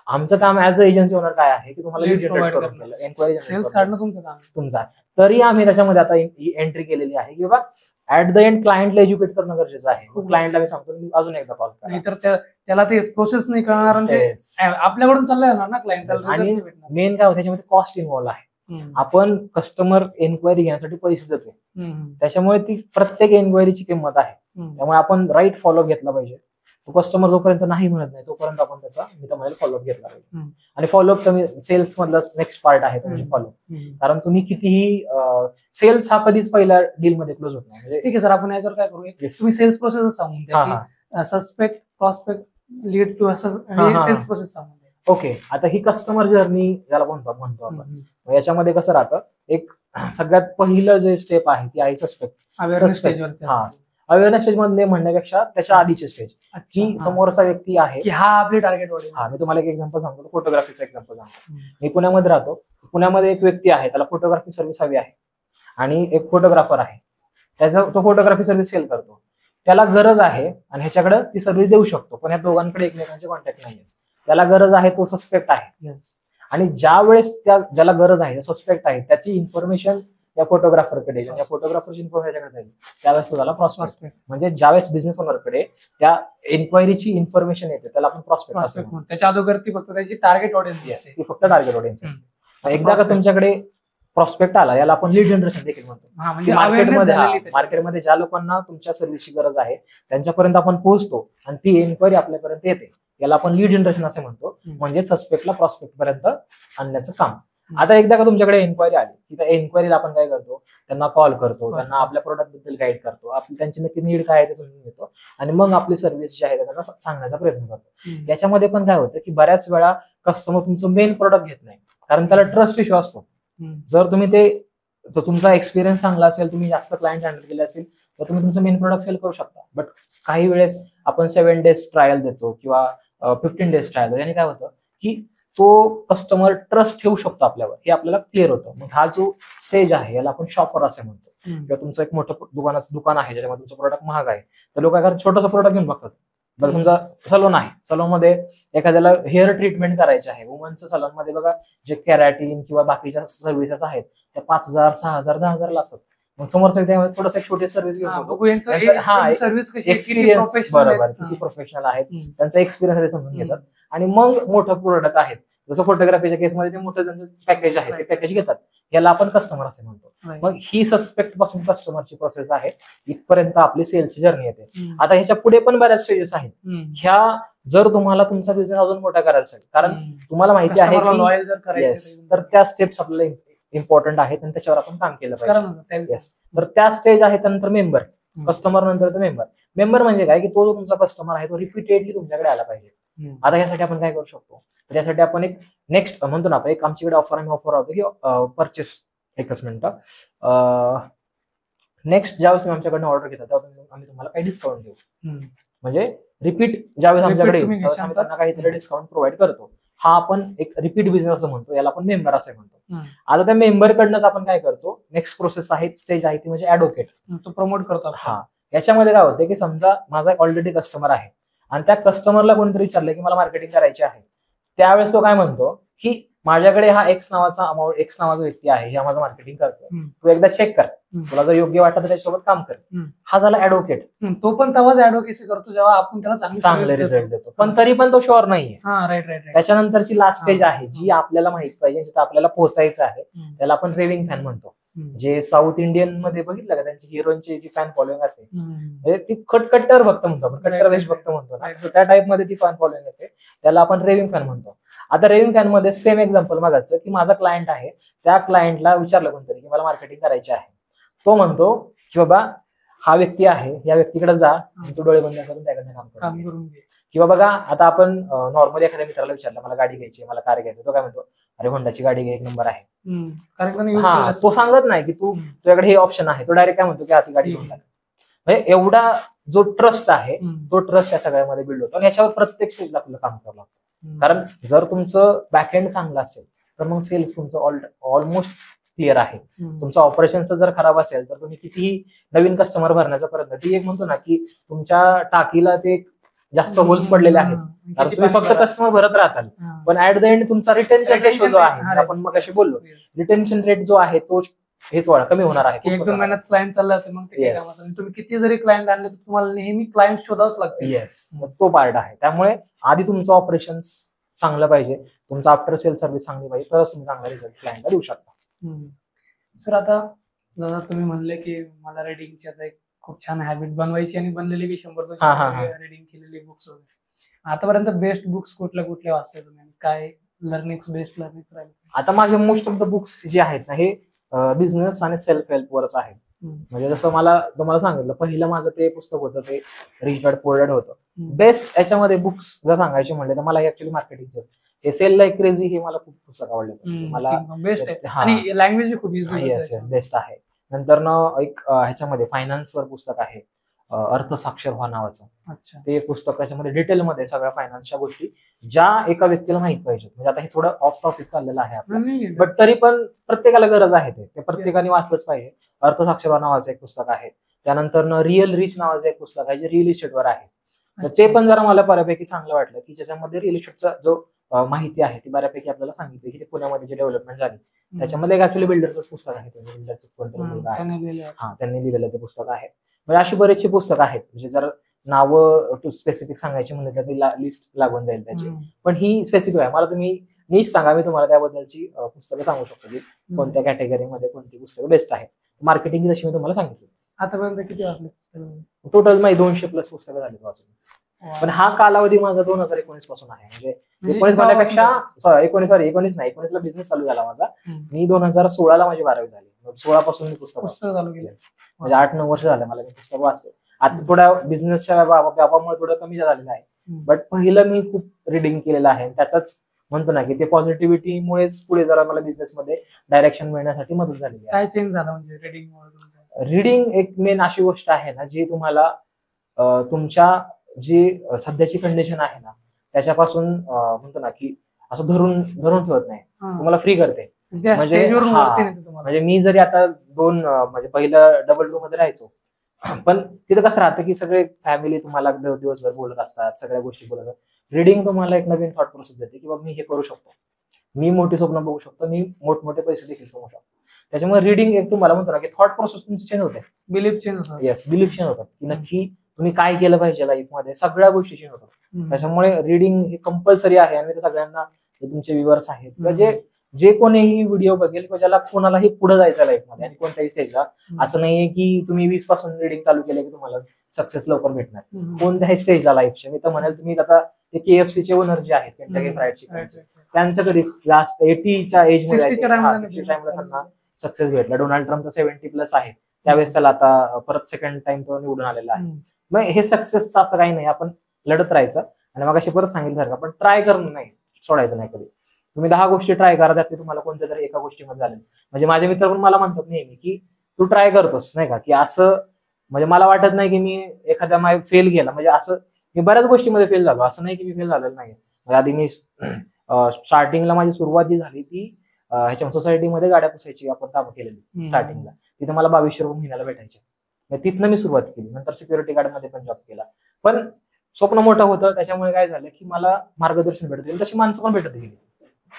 आमचं काम ऍज अ एजन्सी ओनर काय आहे की तुम्हाला लीड जनरेट करून एन्क्वायरी सेल्स काढणं तुमचा. तरी आम्ही त्याच्यामध्ये आता एंट्री केलेली आहे की बाबा ऍट द एंड क्लायंटला एज्युकेट करणं गरजेचं आहे. क्लायंटला मी सांगतो मी अजून एकदा कॉल करा, नाहीतर त्याला ते प्रोसेस नाही कळणार आणि आपल्याकडून चाललंय ना क्लायंट. आणि मेन काय होतं त्याच्यामध्ये कॉस्ट इन्व्हॉल्व आहे. आपण कस्टमर एन्क्वायरी घेण्यासाठी पैसे देतो, त्याच्यामुळे ती प्रत्येक एन्क्वायरीची किंमत आहे. त्यामुळे आपण राईट फॉलोअप घेतला पाहिजे. तो कस्टमर जोपर्यंत नाही म्हणत नाही तोपर्यंत आपण त्याचा मी तुम्हाला फॉलोअप घेतला पाहिजे. आणि फॉलोअप तुम्ही सेल्स मधला नेक्स्ट पार्ट आहे म्हणजे फॉलोअप. कारण तुम्ही कितीही सेल्स हा कधीच पहिल्या डील मध्ये क्लोज होत नाही. म्हणजे ठीक आहे सर, आपण याच्यावर काय करू, तुम्ही सेल्स प्रोसेस सांगून द्या, सस्पेक्ट, प्रॉस्पेक्ट, लीड टू असं सेल्स प्रोसेस सांगून द्या. ओके, आता ही कस्टमर जर्नी ज्याला म्हणतो आपण, याच्यामध्ये कसं राहतं, एक सगळ्यात पहिलं जे स्टेप आहे ती आहे सस्पेक्ट. अवेअरनेस स्टेज मध्ये म्हणण्यापेक्षा त्याच्या आधीचे स्टेज की समोरचा व्यक्ती आहे की हा आपली टार्गेट ऑडियन्स. मी तुम्हाला एक एक्झाम्पल सांगतो, फोटोग्राफीचं एक्झाम्पल सांगतो. मी पुण्यामध्ये राहतो, पुण्यामध्ये एक व्यक्ती आहे त्याला फोटोग्राफी सर्व्हिस हवी आहे आणि एक फोटोग्राफर आहे, तो फोटोग्राफी सर्व्हिस सेल करतो. त्याला गरज आहे आणि ह्याच्याकडे ती सर्व्हिस देऊ शकतो, पण या दोघांकडे एकमेकांचे कॉन्टॅक्ट नाहीये. त्याला गरज आहे, तो सस्पेक्ट आहे. आणि ज्या वेळेस ज्याला गरज आहे, सस्पेक्ट आहे, त्याची इन्फॉर्मेशन या फोटोग्राफरकडे, या फोटोग्राफरची इन्फॉर्मेशनकडे जाईल, त्यावेळेस तो त्याला प्रॉस्पेक्ट. म्हणजे ज्यावेळेस बिझनेस ओनरकडे त्या एन्क्वायरीची इन्फॉर्मेशन येते त्याला आपण प्रॉस्पेक्ट. त्याच्या अगोदर ती फक्त त्याची टार्गेट ऑडियन्स, ती फक्त टार्गेट ऑडियन्स असते. एकदा का तुमच्याकडे प्रॉस्पेक्ट आला, याला आपण लीड जनरेशन देखील म्हणतो. मार्केटमध्ये ज्या लोकांना तुमच्या सर्व्हिसची गरज आहे त्यांच्यापर्यंत आपण पोहोचतो आणि ती एन्क्वायरी आपल्यापर्यंत येते, याला आपण लीड जनरेशन असे म्हणतो. म्हणजे सस्पेक्टला प्रॉस्पेक्ट पर्यंत आणण्याचं काम. आता एकदा का तुमच्याकडे एन्क्वायरी आली की त्या एन्क्वायरीला आपण काय करतो, त्यांना कॉल करतो, त्यांना आपल्या प्रोडक्ट बद्दल गाईड करतो, त्यांची नक्की नीड काय आहे ते समजून घेतो आणि मग आपली सर्व्हिस जी आहे त्यांना सांगण्याचा प्रयत्न करतो. याच्यामध्ये पण काय होतं की बऱ्याच वेळा कस्टमर तुमचं मेन प्रोडक्ट घेत नाही, कारण त्याला ट्रस्ट इश्यू असतो. जर तुम्ही तुमचा एक्सपिरियन्स चांगला असेल, तुम्ही जास्त क्लायंट हँडल केले असतील तर तुम्ही तुमचं मेन प्रोडक्ट सेल करू शकता. बट काही वेळेस आपण 7 days ट्रायल देतो किंवा 15 days ट्रायल देतो, याने काय होतं की तो कस्टमर ट्रस्ट ठेवू शकतो आपल्यावर, हे आपल्याला क्लिअर होतं. मग हा जो स्टेज आहे याला आपण शॉपर असे म्हणतो. किंवा तुमचं एक मोठं दुकान आहे ज्याच्यामध्ये तुमचं प्रोडक्ट महाग आहे, तर लोक काय करतात, छोटंसं प्रोडक्ट घेऊन बघतात. बरं, समजा सलून आहे, सलून मध्ये एखाद्याला हेअर ट्रीटमेंट करायचे आहे, वुमनचं सलून मध्ये बघा जे कॅरॅटिन किंवा बाकीच्या सर्व्हिसेस आहेत त्या 5,000, 6,000, 10,000 ला असतात. मग समोरचा त्यामध्ये थोडंसं एक छोटी सर्व्हिस एक्सपिरियन्स, बरोबर, किती प्रोफेशनल आहेत, त्यांचा एक्सपिरियन्स समजून घेतात आणि मग मोठं प्रोडक्ट आहेत. जसं फोटोग्राफीच्या केसमध्ये ते मोठं त्यांचं पॅकेज आहे ते पॅकेज घेतात. याला आपण कस्टमर असे म्हणतो. मग ही सस्पेक्ट पासून कस्टमरची प्रोसेस आहे, इथपर्यंत आपली सेल्सची जर्नी येते. आता ह्याच्या पुढे पण बऱ्याच स्टेजेस आहेत. ह्या जर तुम्हाला तुमचा बिझनेस अजून मोठा करायचा असेल, कारण तुम्हाला माहिती आहे तर त्या स्टेप्स आपल्याला इम्पॉर्टंट आहेत आणि त्याच्यावर आपण काम केलं पाहिजे. येस, तर त्या स्टेज आहे. त्यानंतर मेंबर, कस्टमर नंतर मेंबर. मेंबर म्हणजे काय की तो जो तुमचा कस्टमर आहे तो रिपीटेडली तुमच्याकडे आला पाहिजे. आता यासाठी आपण काय करू शकतो, तर यासाठी आपण एक नेक्स्ट म्हणतो ना, आपण एक आमच्याकडे ऑफर होतो की परचेस. एकच मिनिट. नेक्स्ट ज्यावेळेस तुम्ही आमच्याकडनं ऑर्डर घेता तेव्हा आम्ही तुम्हाला काही डिस्काउंट देऊ. म्हणजे रिपीट ज्यावेळेस आमच्याकडे आम्ही त्यांना काहीतरी डिस्काउंट प्रोव्हाइड करतो. हा आपण एक रिपीट बिझनेस असं म्हणतो, याला आपण मेंबर असं म्हणतो. आता त्या मेंबर कडनंच आपण काय करतो, नेक्स्ट प्रोसेस आहे, स्टेज आहे ती म्हणजे ऍडव्होकेट. तो प्रमोट करतो. हा, याच्यामध्ये काय होतं की समजा माझा ऑलरेडी कस्टमर आहे आणि त्या कस्टमरला कोणीतरी विचारलं की मला मार्केटिंग करायची आहे, त्यावेळेस तो काय म्हणतो की माझ्याकडे हा एक्स नावाचा व्यक्ती आहे, हे माझं मार्केटिंग करतो, तू एकदा चेक कर, तुला जर योग्य वाटलं तर त्याच्यासोबत काम कर. हा झाला ऍडव्होकेट. तो पण तेव्हाच ऍडव्होकेसी करतो जेव्हा आपण त्याला चांगले रिझल्ट देतो, पण तरी पण तो शुअर नाहीये. राईट. त्याच्यानंतरची लास्ट स्टेज आहे जी आपल्याला माहित पाहिजे, जिथं आपल्याला पोहोचायचं आहे, त्याला आपण रेविंग फॅन म्हणतो. जे साऊथ इंडियन मध्ये बघितलं का, त्यांची हिरोची जी फॅन फॉलोइंग असते, म्हणजे ती कट्टर भक्त म्हणतो आपण, कट्टर देशभक्त म्हणतो ना, त्या टाइप मध्ये ती फॅन फॉलोइंग असते, त्याला आपण रेविंग फॅन म्हणतो. आता रेविंग फॅन मध्ये सेम एक्झाम्पल मागायचं की माझा क्लायंट आहे, त्या क्लायंटला विचारलं कोणतरी की मला मार्केटिंग करायची आहे, तो म्हणतो की बाबा हा व्यक्ती आहे, या व्यक्तीकडे जा, तू डोळे बंद करून त्याकडनं काम करून घे. किंवा बघा आता आपण नॉर्मली एखाद्या मित्राला विचारलं मला गाडी घ्यायची, मला कार घ्यायची, तो काय म्हणतो, अरे होंडाची गाडी घे, एक नंबर आहे. हा, तो सांगत नाही की तुझ्याकडे हे ऑप्शन आहे, तो डायरेक्ट काय म्हणतो की हाती गाडी घेऊन टाक. म्हणजे एवढा जो ट्रस्ट आहे तो ट्रस्ट या सगळ्यामध्ये बिल्ड होतो आणि याच्यावर प्रत्येक स्टेजला आपलं काम करावं लागतं. कारण जर तुमचं बॅकएंड चांगलं असेल तर मग सेल्स तुमचं ऑलमोस्ट क्लिअर आहे. तुमचं ऑपरेशनच जर खराब असेल तर तुम्ही कितीही नवीन कस्टमर भरण्याचा प्रयत्न, ती एक म्हणतो ना की तुमच्या टाकीला ते जास्त होल्स पडलेले आहेत, कारण तुम्ही फक्त कस्टमर भरत राहताल, पण ऍट द एंड तुमचा रिटेन्शन रेशो जो आहे, आपण मग अशी बोललो, रिटेन्शन रेट जो आहे तो हेच कमी होणार आहे. 1-2 महिन्यात क्लायंट चालला तर मग तुम्ही किती जरी क्लायंट आणले तर तुम्हाला नेहमी क्लायंट शोधावंच लागते. येस, तो पार्ट आहे. त्यामुळे आधी तुमचं ऑपरेशन चांगलं पाहिजे, तुमचं आफ्टर सेल सर्व्हिस चांगली पाहिजे, तरच तुम्ही चांगला रिझल्ट क्लायंटला देऊ शकता. सर आता तुम्ही म्हणले की मला रेडिंगची आता एक खूप छान हॅबिट बनवायची आणि बनलेली की 100-200 रेडिंग केलेली बुक्स वगैरे, आतापर्यंत बेस्ट बुक्स कुठले वाचले तुम्ही, काय बेस्ट लर्निंग राहिले? आता माझे मोस्ट ऑफ द बुक्स जे आहेत ना हे बिझनेस आणि सेल्फ हेल्प वरच आहेत. म्हणजे जसं मला तुम्हाला सांगितलं, पहिलं माझं ते पुस्तक होतं ते रिच डॅड पुअर डॅड होतं. बेस्ट याच्यामध्ये बुक्स जर सांगायचे म्हणले तर मला ऍक्च्युअली मार्केटिंगचं हे सेल लाईक क्रेझी हे मला खूप पुस्तक आवडलं. मला बेस्ट आहे आणि लँग्वेज खूप इझी. येस बेस्ट आहे. नंतर ना एक ह्याच्यामध्ये फायनान्सवर पुस्तक आहे, अर्थसाक्षर व्हा नावाचं. ते एक पुस्तक, त्याच्यामध्ये डिटेलमध्ये सगळ्या फायनान्सच्या गोष्टी ज्या एका व्यक्तीला माहित पाहिजेत. म्हणजे आता हे थोडं ऑफ टॉपिक चाललेलं आहे आपलं, बट तरी पण प्रत्येकाला गरज आहे, ते प्रत्येकाने वाचलंच पाहिजे. अर्थसाक्षर व्हा नावाचं एक पुस्तक आहे. त्यानंतर रिअल रिच नावाचं एक पुस्तक आहे जे रिअल इस्टेटवर आहे. तर ते पण जरा मला बऱ्यापैकी चांगलं वाटलं की ज्याच्यामध्ये रिअल इस्टेटचा जो माहिती आहे ती बऱ्यापैकी आपल्याला सांगितली की पुण्यामध्ये जे डेव्हलपमेंट झाली त्याच्यामध्ये एक ऍक्च्युअली बिल्डरचं पुस्तक आहे, बिल्डरचं त्यांनी लिहिलेलं ते पुस्तक आहे. म्हणजे अशी बरेचशी पुस्तकं आहेत, म्हणजे जर नावं टू स्पेसिफिक सांगायची म्हणलं तर ती लिस्ट लागून जाईल त्याची, पण ही स्पेसिफिक आहे. मला तुम्ही नीच सांगा, मी तुम्हाला त्याबद्दलची पुस्तकं सांगू शकतो की कोणत्या कॅटेगरीमध्ये कोणती पुस्तकं बेस्ट आहेत. मार्केटिंग जशी मी तुम्हाला सांगितली. आतापर्यंत किती वाचले पुस्तकं? टोटल माझी 200+ पुस्तकं झाली वाचून. पण हा कालावधी माझा 2019 पासून आहे. म्हणजे 19 म्हणण्यापेक्षा 19 ला बिझनेस चालू झाला माझा. मी 2016 माझी 12वी झाली. 16 पासून मी पुस्तक चालू केलं. म्हणजे 8-9 वर्ष झाले मला मी पुस्तक वाचतो. आता थोड्या बिझनेसच्या व्यापामुळे थोडं कमी झालेलं आहे, बट पहिलं मी खूप रिडिंग केलेलं आहे. त्याचाच म्हणतो ना की ते पॉझिटिव्हिटीमुळेच पुढे जरा मला बिझनेसमध्ये डायरेक्शन मिळण्यासाठी मदत झालेली आहे. काय चेंज झालं म्हणजे रिडिंग एक मेन अशी गोष्ट आहे ना जी तुम्हाला तुमच्या जी सध्याची कंडिशन आहे ना त्याच्यापासून म्हणतो ना की असं धरून ठेवत नाही, तुम्हाला फ्री करते. म्हणजे मी जरी आता म्हणजे पहिलं डबल रूम मध्ये राहायचो, पण तिथं कसं राहतं की सगळे फॅमिली तुम्हाला दिवसभर बोलत असतात, सगळ्या गोष्टी बोलत असतात. रिडिंग तुम्हाला एक नवीन थॉट प्रोसेस देते की बाबा मी हे करू शकतो, मी मोठी स्वप्न बघू शकतो, मी मोठमोठे पैसे देखील कमवू शकतो. त्याच्यामुळे रिडिंग एक तुम्हाला म्हणतो ना की थॉट प्रोसेस तुमची चेंज होते, बिलीफ चेंज होतात की नक्की तुम्ही काय केलं पाहिजे लाईफमध्ये, सगळ्या गोष्टी चेंज होतात. त्याच्यामुळे रिडिंग हे कंपल्सरी आहे आणि सगळ्यांना तुमचे व्ह्युअर्स आहेत जे जे कोणीही व्हिडिओ बघेल किंवा ज्याला कोणालाही पुढे जायचं लाईफमध्ये आणि कोणत्याही स्टेजला, असं नाहीये की तुम्ही 20 पासून रीडिंग चालू केलं की तुम्हाला सक्सेस लवकर भेटणार. कोणत्याही स्टेजला लाईफच्या, मी तर म्हणेल तुम्ही आता ते KFC चे ओनर जे आहेत केंटकी फ्राईड चिकन, त्यांचं कधी लास्ट 80च्या एज मध्ये त्यांना सक्सेस भेटला. डोनाल्ड ट्रम्प तर 70+ आहे, त्यावेळेस त्याला आता परत सेकंड टाइम तो निवडून आलेला आहे. मग हे सक्सेसचं असं काही नाही, आपण लढत राहायचं. आणि मग अशी परत सांगितलं आपण ट्राय करणं नाही, सोडायचं नाही कधी. तुम्ही 10 गोष्टी ट्राय करा, त्यातली तुम्हाला कोणत्या तरी एका गोष्टीमध्ये झाले. म्हणजे माझे मित्र पण मला म्हणतात नेहमी की तू ट्राय करतोस नाही का, की असं म्हणजे मला वाटत नाही की मी एखाद्या फेल गेला, म्हणजे असं मी बऱ्याच गोष्टीमध्ये फेल झालो, असं नाही की मी फेल झालेलं नाही. आधी मी स्टार्टिंगला माझी सुरुवात जी झाली ती ह्याच्या सोसायटीमध्ये गाड्या पुसायची आपण कामं केलेली स्टार्टिंगला. तिथे मला 2200 रुपये महिन्याला भेटायचे. तिथनं मी सुरुवात केली. नंतर सिक्युरिटी गार्ड मध्ये पण जॉब केला. पण स्वप्न मोठं होतं, त्याच्यामुळे काय झालं की मला मार्गदर्शन भेटत गेलं, तशी माणसं पण भेटत गेली.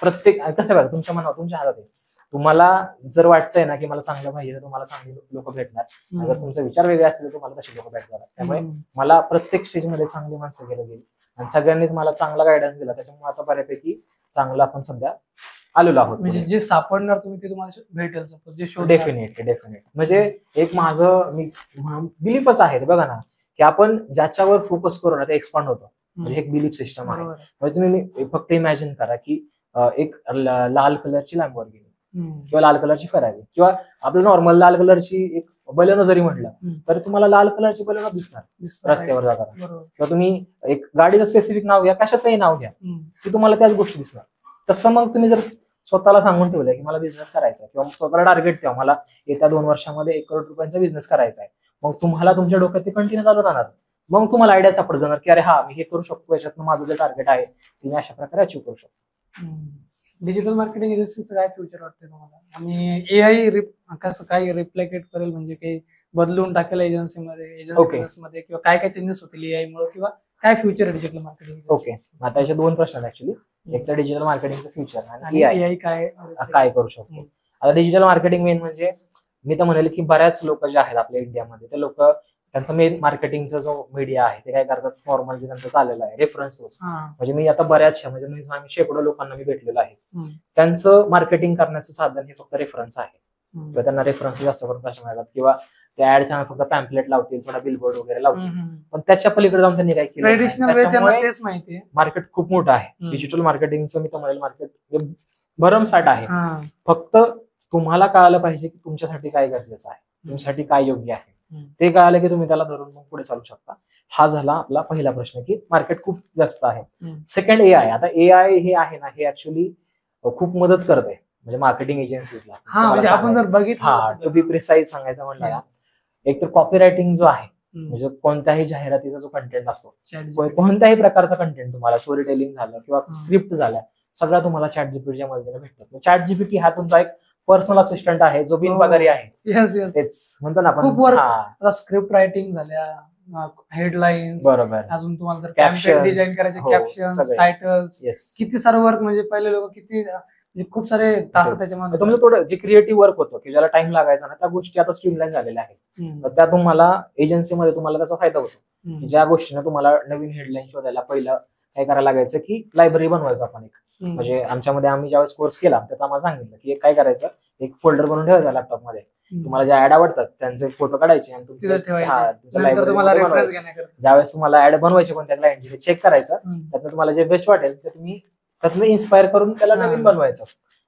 प्रत्येक कसं बघा, तुमच्या मनावर तुमच्या हातात आहे. तुम्हाला जर वाटतंय ना की मला चांगलं पाहिजे तर तुम्हाला चांगली लोक भेटणार. जर तुमचे विचार वेगळे असतील तर तुम्हाला तशी लोक भेटणार. त्यामुळे मला प्रत्येक स्टेजमध्ये चांगली माणसं गेली आणि सगळ्यांनीच मला चांगला गायडन्स दिला. त्याच्यामुळे आता बऱ्यापैकी चांगलं आपण सध्या आलेलो आहोत. म्हणजे जे सापडणार तुम्ही ते तुम्हाला भेटेल, जे शोध. डेफिनेटली म्हणजे एक माझं बिलीफच आहे बघा ना, की आपण ज्याच्यावर फोकस करू ना ते एक्सपांड होतं. म्हणजे एक बिलीफ सिस्टम आहे. म्हणजे तुम्ही फक्त इमॅजिन करा की एक लाल कलरची लॅम्बोर्गिनी किंवा लाल कलरची फरारी किंवा आपलं नॉर्मल लाल कलरची एक बलेनो जरी म्हटलं तर तुम्हाला लाल कलरची बलेनो दिसणार रस्त्यावर जाताना. किंवा तुम्ही एक गाडीचं स्पेसिफिक नाव घ्या, कशाचंही नाव घ्या, की तुम्हाला त्याच गोष्टी दिसणार. तसं मग तुम्ही जर स्वतःला सांगून ठेवलंय की मला बिझनेस करायचा आहे किंवा स्वतःला टार्गेट ठेवा मला येत्या 2 वर्षामध्ये 1 करोड रुपयांचा बिझनेस करायचा आहे, मग तुम्हाला तुमच्या डोक्यात ते कंटिन्यू चालू राहणार. मग तुम्हाला आयडिया सापडत जाणार की अरे हा मी हे करू शकतो, याच्यातनं माझं जे टार्गेट आहे ते मी अशा प्रकारे अचीव्ह करू शकतो. डिजिटल मार्केटिंग एजन्सीचं काय फ्युचर वाटतं तुम्हाला? आणि AI कसं काय रिप्लिकेट करेल, म्हणजे काही बदलून टाकेल एजन्सीमध्ये किंवा काय काय चेंजेस होतील AI मुळे, किंवा काय फ्युचर आहे डिजिटल मार्केटिंग? ओके, आता याचे 2 प्रश्न आहेत ऍक्च्युली. एक तर डिजिटल मार्केटिंगचं फ्युचर आणि AI काय करू शकतो. आता डिजिटल मार्केटिंग मेन म्हणजे मी तर म्हणेल की बऱ्याच लोक जे आहेत आपल्या इंडियामध्ये ते लोक त्यांचं मेन मार्केटिंगचा जो मीडिया आहे ते काय करतात, नॉर्मल जे त्यांचं चाललेलं आहे रेफरन्स सोर्स. म्हणजे मी आता बऱ्याचशा म्हणजे शेकडो लोकांना मी भेटलेलो आहे, त्यांचं मार्केटिंग करण्याचं साधन हे फक्त रेफरन्स आहे. किंवा त्यांना रेफरन्स जास्त करून कशा मिळतात, किंवा त्या ऍड चॅनल फक्त पॅम्पलेट लावतील, थोडा बिलबोर्ड वगैरे लावतील, पण त्याच्या पलीकडे जाऊन त्यांनी काय केलं. त्याच्यामुळे मार्केट खूप मोठं आहे डिजिटल मार्केटिंगचं. मी तर म्हणेल मार्केट भरमसाठ आहे. फक्त तुम्हाला कळालं पाहिजे की तुमच्यासाठी काय गरजेचं आहे, तुमच्यासाठी काय योग्य आहे. ते कळालं की तुम्ही त्याला धरून मग पुढे चालू शकता. हा झाला आपला पहिला प्रश्न की मार्केट खूप जास्त आहे. Second AI. आता AI हे आहे ना, हे ऍक्च्युली खूप मदत करत आहे म्हणजे मार्केटिंग एजन्सीजला. म्हणजे आपण जर बघितलं टू बी प्रिसाइज सांगायचं म्हणलं, एक तर कॉपी रायटिंग जो आहे, म्हणजे कोणत्याही जाहिरातीचा जो कंटेंट असतो, कोणत्याही प्रकारचा कंटेंट तुम्हाला स्टोरी टेलिंग झालं किंवा स्क्रिप्ट झाल्या, सगळ्या तुम्हाला ChatGPTच्या मदतीने भेटतात. ChatGPT हा तुमचा एक पर्सनल असिस्टंट आहे जो बिनपगारी आहे. तेच म्हणतो ना आपण. स्क्रिप्ट रायटिंग झाल्या, हेडलाईन्स, बरोबर, अजून तुम्हाला कॅप्शन डिझाईन करायचे, कॅप्शन, टायटल्स, किती सारं वर्क. म्हणजे पहिले लोक किती खूप सारे तास त्याच्यामध्ये. तुमचं थोडं जे क्रिएटिव्ह वर्क होतं की ज्याला टाइम लागायचा ना, त्या गोष्टी आता स्ट्रीमलाईन झालेल्या आहेत. त्या तुम्हाला एजन्सीमध्ये तुम्हाला त्याचा फायदा होतो. ज्या गोष्टीने तुम्हाला नवीन हेडलाईन शोधायला पहिलं काय करायला लागायचं की लायब्ररी बनवायचं आपण एक. म्हणजे आमच्यामध्ये आम्ही ज्यावेळेस कोर्स केला त्यात आम्हाला सांगितलं की काय करायचं, एक फोल्डर बनवून ठेवायचा लॅपटॉपमध्ये. तुम्हाला ज्या ऍड आवडतात त्यांचे फोटो काढायचे आणि ज्यावेळेस तुम्हाला ऍड बनवायचे कोणत्या क्लायंटची चेक करायचं, त्यातनं तुम्हाला जे बेस्ट वाटेल ते तुम्ही त्यातनं इन्स्पायर करून त्याला नवीन बनवायचं.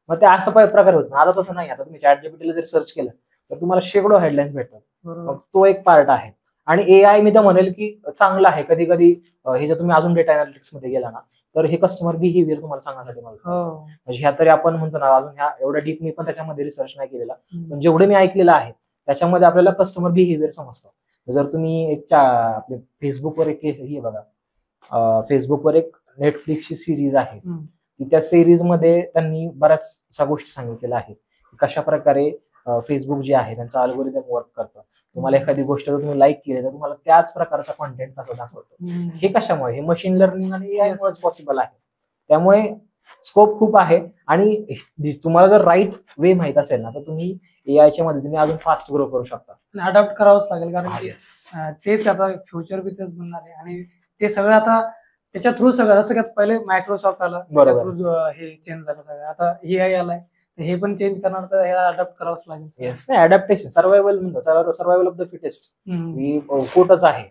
मग ते असं प्रकार होत. आता तसं नाही. आता तुम्ही ChatGPTला जर सर्च केलं तर तुम्हाला शेकडो हेडलाईन्स भेटतात. मग तो एक पार्ट आहे. आणि AI मी तर म्हणेल की चांगला आहे. कधी कधी हे जर तुम्ही अजून डेटा अनालिटिक्स मध्ये गेला ना तर हे कस्टमर बिहेवियर तुम्हाला सांगण्यासाठी म्हणजे ह्या तरी आपण म्हणतो ना, अजून ह्या एवढ्या डीप मी पण त्याच्यामध्ये रिसर्च नाही केलेला, पण जेवढे मी ऐकलेलं आहे त्याच्यामध्ये आपल्याला कस्टमर बिहेवियर समजतो. जर तुम्ही एक आपले फेसबुकवर एक हे बघा, फेसबुकवर एक नेटफ्लिक्सची सिरीज आहे, त्या सिरीज मध्ये त्यांनी बऱ्याचशा गोष्टी सांगितलेल्या आहेत. कशा प्रकारे फेसबुक जे आहे त्यांचं अल्गोरिदम वर्क करतं. तुम्हाला एखादी गोष्ट जर तुम्ही लाईक केली तर तुम्हाला त्याच प्रकारचा कॉन्टेंट कसं दाखवतो. हे कशामुळे? हे मशीन लर्निंग आणि AI मुळेच पॉसिबल आहे. त्यामुळे स्कोप खूप आहे. आणि तुम्हाला जर राईट वे माहित असेल ना तर तुम्ही AIच्या मदतीने अजून फास्ट ग्रो करू शकता. अडॉप्ट करावंच लागेल, कारण तेच आता फ्युचर बी तेच बनणार आहे. आणि ते सगळं आता त्याच्या थ्रू सगळ्यात पहिले मायक्रोसॉफ्ट आला, बरोबर. थ्रू हे चेंज झालं सगळं. आता AI आलाय, हे पण चेंज करणार, तर ह्याला अडॉप्ट करावंच लागेल. येस, नाही अडॅप्टेशन, सर्वायवल म्हणतो, सर्वायवल ऑफ द फिटेस्ट ही कोटच आहे.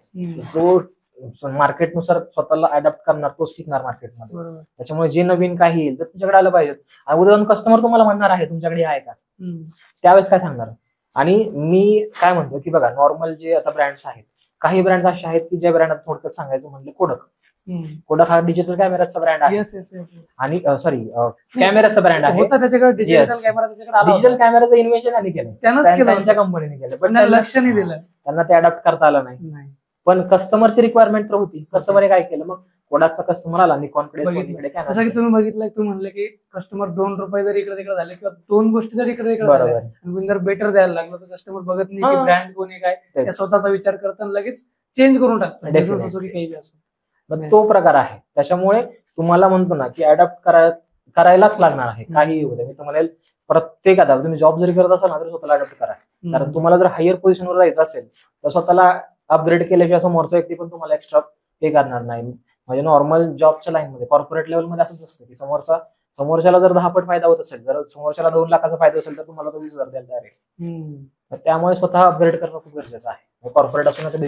जो मार्केटनुसार स्वतःला अडॅप्ट करणार तोच टिकणार मार्केटमध्ये. त्याच्यामुळे जे नवीन काही येईल तर तुमच्याकडे आलं पाहिजे. उदाहरण कस्टमर तुम्हाला म्हणणार आहे तुमच्याकडे आहे का, त्यावेळेस काय सांगणार. आणि मी काय म्हणतो की बघा, नॉर्मल जे आता ब्रँड्स आहेत, काही ब्रँड्स असे आहेत की ज्या ब्रँडात थोडक्यात सांगायचं म्हणजे कोडक हा डिजिटल कॅमेराचा ब्रँड आहे. आणि सॉरी, कॅमेराचा ब्रँड आहे. डिजिटल कॅमेराचं इन्व्हेंशन त्यांनी केलं, त्यांच्या कंपनीने केलं, पण लक्ष नाही दिलं, त्यांना ते अडॅप्ट करता आलं नाही. पण कस्टमरची रिक्वायरमेंट तर होती. कस्टमरने काय केलं, मग कोडाचा कस्टमर आला निकॉनकडे, सोनीकडे. जसं की तुम्ही बघितलं, तुम्ही म्हणले की कस्टमर ₹2 जर इकडे तिकडे झाले किंवा 2 गोष्टी जर इकडे तिकडे झाल्या, जर बेटर द्यायला लागलं तर कस्टमर बघत नाही की ब्रँड कोणी काय, त्या स्वतःचा विचार करताना लगेच चेंज करून टाकतात, बिझनेस असो की काही असो. तो प्रकार आहे. त्याच्यामुळे तुम्हाला म्हणतो ना की अडॅप्ट करायलाच लागणार आहे. काही होऊ दे. मी तुम्हाला प्रत्येक, आता तुम्ही जॉब जरी करत असाल ना तरी स्वतःला अडॅप्ट करा. कारण तुम्हाला जर हायर पोझिशनवर जायचं असेल तर स्वतःला अपग्रेड केल्याशिवाय समोरचा व्यक्ती पण तुम्हाला एक्स्ट्रा पे करणार नाही. म्हणजे नॉर्मल जॉबच्या लाईनमध्ये, कॉर्पोरेट लेवलमध्ये असंच असतं की समोरच्याला जर 10 पट फायदा होत असेल, जर समोरच्याला 2 लाखाचा फायदा असेल तर तुम्हाला तो 20,000 द्यायला तयार आहे. त्यामुळे स्वतः अपग्रेड करणं खूप गरजेचं आहे. कॉर्पोरेट असून तर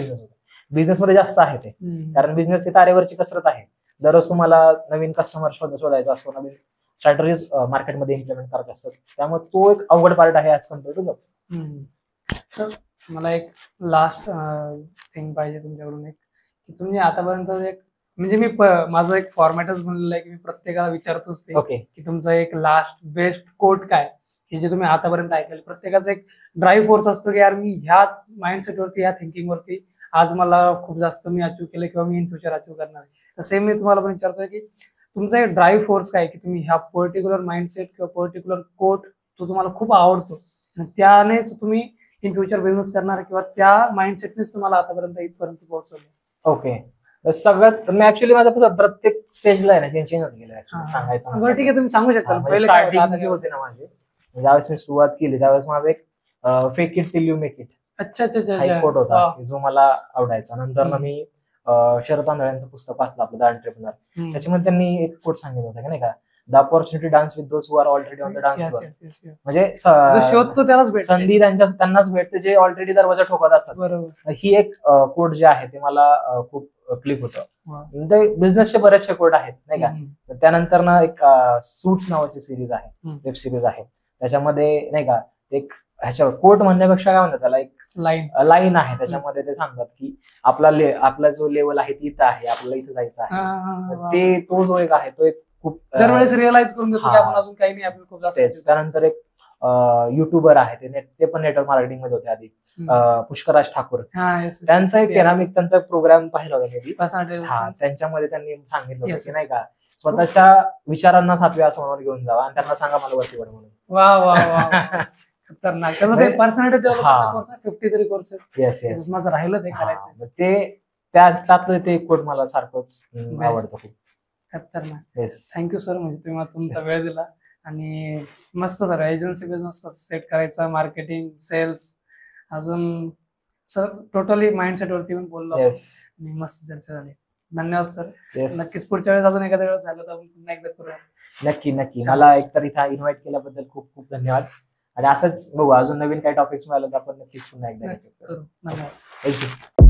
बिझनेसमध्ये जास्त आहे ते. कारण बिझनेस ही तारेवरची कसरत आहे. दररोज तुम्हाला नवीन कस्टमर शोधायचा असतो, नवीन स्ट्रॅटेजीज मार्केटमध्ये इम्प्लिमेंट करायचे असतात. त्यामुळे तो एक अवघड पार्ट आहे ऍज कम्पेअर टू जॉब. मला एक लास्ट थिंग पाहिजे तुमच्याकडून, एक की तुम्ही आतापर्यंत एक, म्हणजे मी माझं एक फॉर्मॅटच बनलेलं आहे की मी प्रत्येकाला विचारतोच ते, की तुमचा एक लास्ट बेस्ट कोट काय, की जे तुम्ही आतापर्यंत ऐकलेलं. प्रत्येकाचा एक ड्राईव्ह फोर्स असतो की यार मी ह्या माइंडसेटवरती, ह्या थिंकिंगवरती आज मला खूप जास्त मी अचीव्ह केलं किंवा मी इन फ्युचर अचीव्ह करणार आहे. तर सेम मी तुम्हाला पण विचारतोय की तुमचा एक ड्राईव्ह फोर्स काय, की तुम्ही ह्या पर्टिक्युलर माइंडसेट किंवा पर्टिक्युलर कोट तो तुम्हाला खूप आवडतो आणि त्यानेच तुम्ही इन फ्युचर बिझनेस करणार किंवा त्या माइंडसेटनेच तुम्हाला आतापर्यंत इथपर्यंत पोहोचवलं. ओके, सगळ्यात मी ऍक्च्युअली माझं प्रत्येक स्टेजला आहे ना चेंज होत गेलं सांगायचं. बरं ठीक आहे, तुम्ही सांगू शकता. पहिले स्टार्टिंग होते ना माझे, ज्यावेळेस मी सुरुवात केली त्यावेळेस माझं एक fake it till you make it quote होता जो मला आवडायचा. नंतर ना मी शरद तांदळ्यांचं पुस्तक वाचलं, आपलं द एंटरप्रेन्योर. त्याच्यामध्ये त्यांनी एक कोट सांगितलं होतं की नाही का, the opportunity dance with those who are already on the dance floor. म्हणजे संधी त्यांनाच भेटते जे ऑलरेडी दरवाजा ठोकत असतात. ही एक कोट जे आहे ते मला खूप क्लिक होतं. बिझनेसचे बरेचसे कोट आहेत नाही का. त्यानंतर ना एक सूट्स नावाची सिरीज आहे, वेब सिरीज आहे. त्याच्यामध्ये नाही का एक ह्याच्यावर कोट म्हणण्यापेक्षा काय म्हणतात त्याला, एक लाईन आहे. त्याच्यामध्ये ते सांगतात की आपला जो लेवल आहे ती इथं आहे, आपल्याला इथं जायचं आहे. ते तो जो एक आहे तो एक खूप दरवेळेस रिअलाइज करून घेतो की आपण अजून काही नाही, आपण खूप जास्त. त्यानंतर एक युट्यूबर आहे ते पण नेटवर्क मार्केटिंग मध्ये होते आधी, पुष्कराज ठाकूर. त्यांचा एक केरामिक त्यांचा प्रोग्राम पाहिला होता मी. त्यांच्यामध्ये त्यांनी सांगितलं होतं की नाही का, स्वतःच्या विचारांना 7व्या आसमानावर घेऊन जावा आणि त्यांना सांगा मला वरती म्हणून. वा वा वा, खतरनाक. Personality development 53 courses. येस, माझं राहिलं ते करायचं. ते त्यातलं ते कोट मला सारखंच आवडतं खूप. खतरनाक. थँक्यू सर, म्हणजे तुम्ही तुमचा वेळ दिला आणि मस्त सर एजन्सी बिझनेस कसं सेट करायचा, मार्केटिंग, सेल्स, अजून सर टोटली माइंडसेट वरती पण बोललो आणि मस्त चर्चा झाली. धन्यवाद सर. नक्कीच पुढच्या वेळेस अजून एखाद्या वेळेस झालं तर आपण पुन्हा एकदा करूया. नक्की. मला एकतर इथं इन्व्हाइट केल्याबद्दल खूप खूप धन्यवाद. आणि असंच बघू, अजून नवीन काही टॉपिक्स मिळाले तर आपण नक्कीच पुन्हा एकदा करू. धन्यवाद. थँक्यू.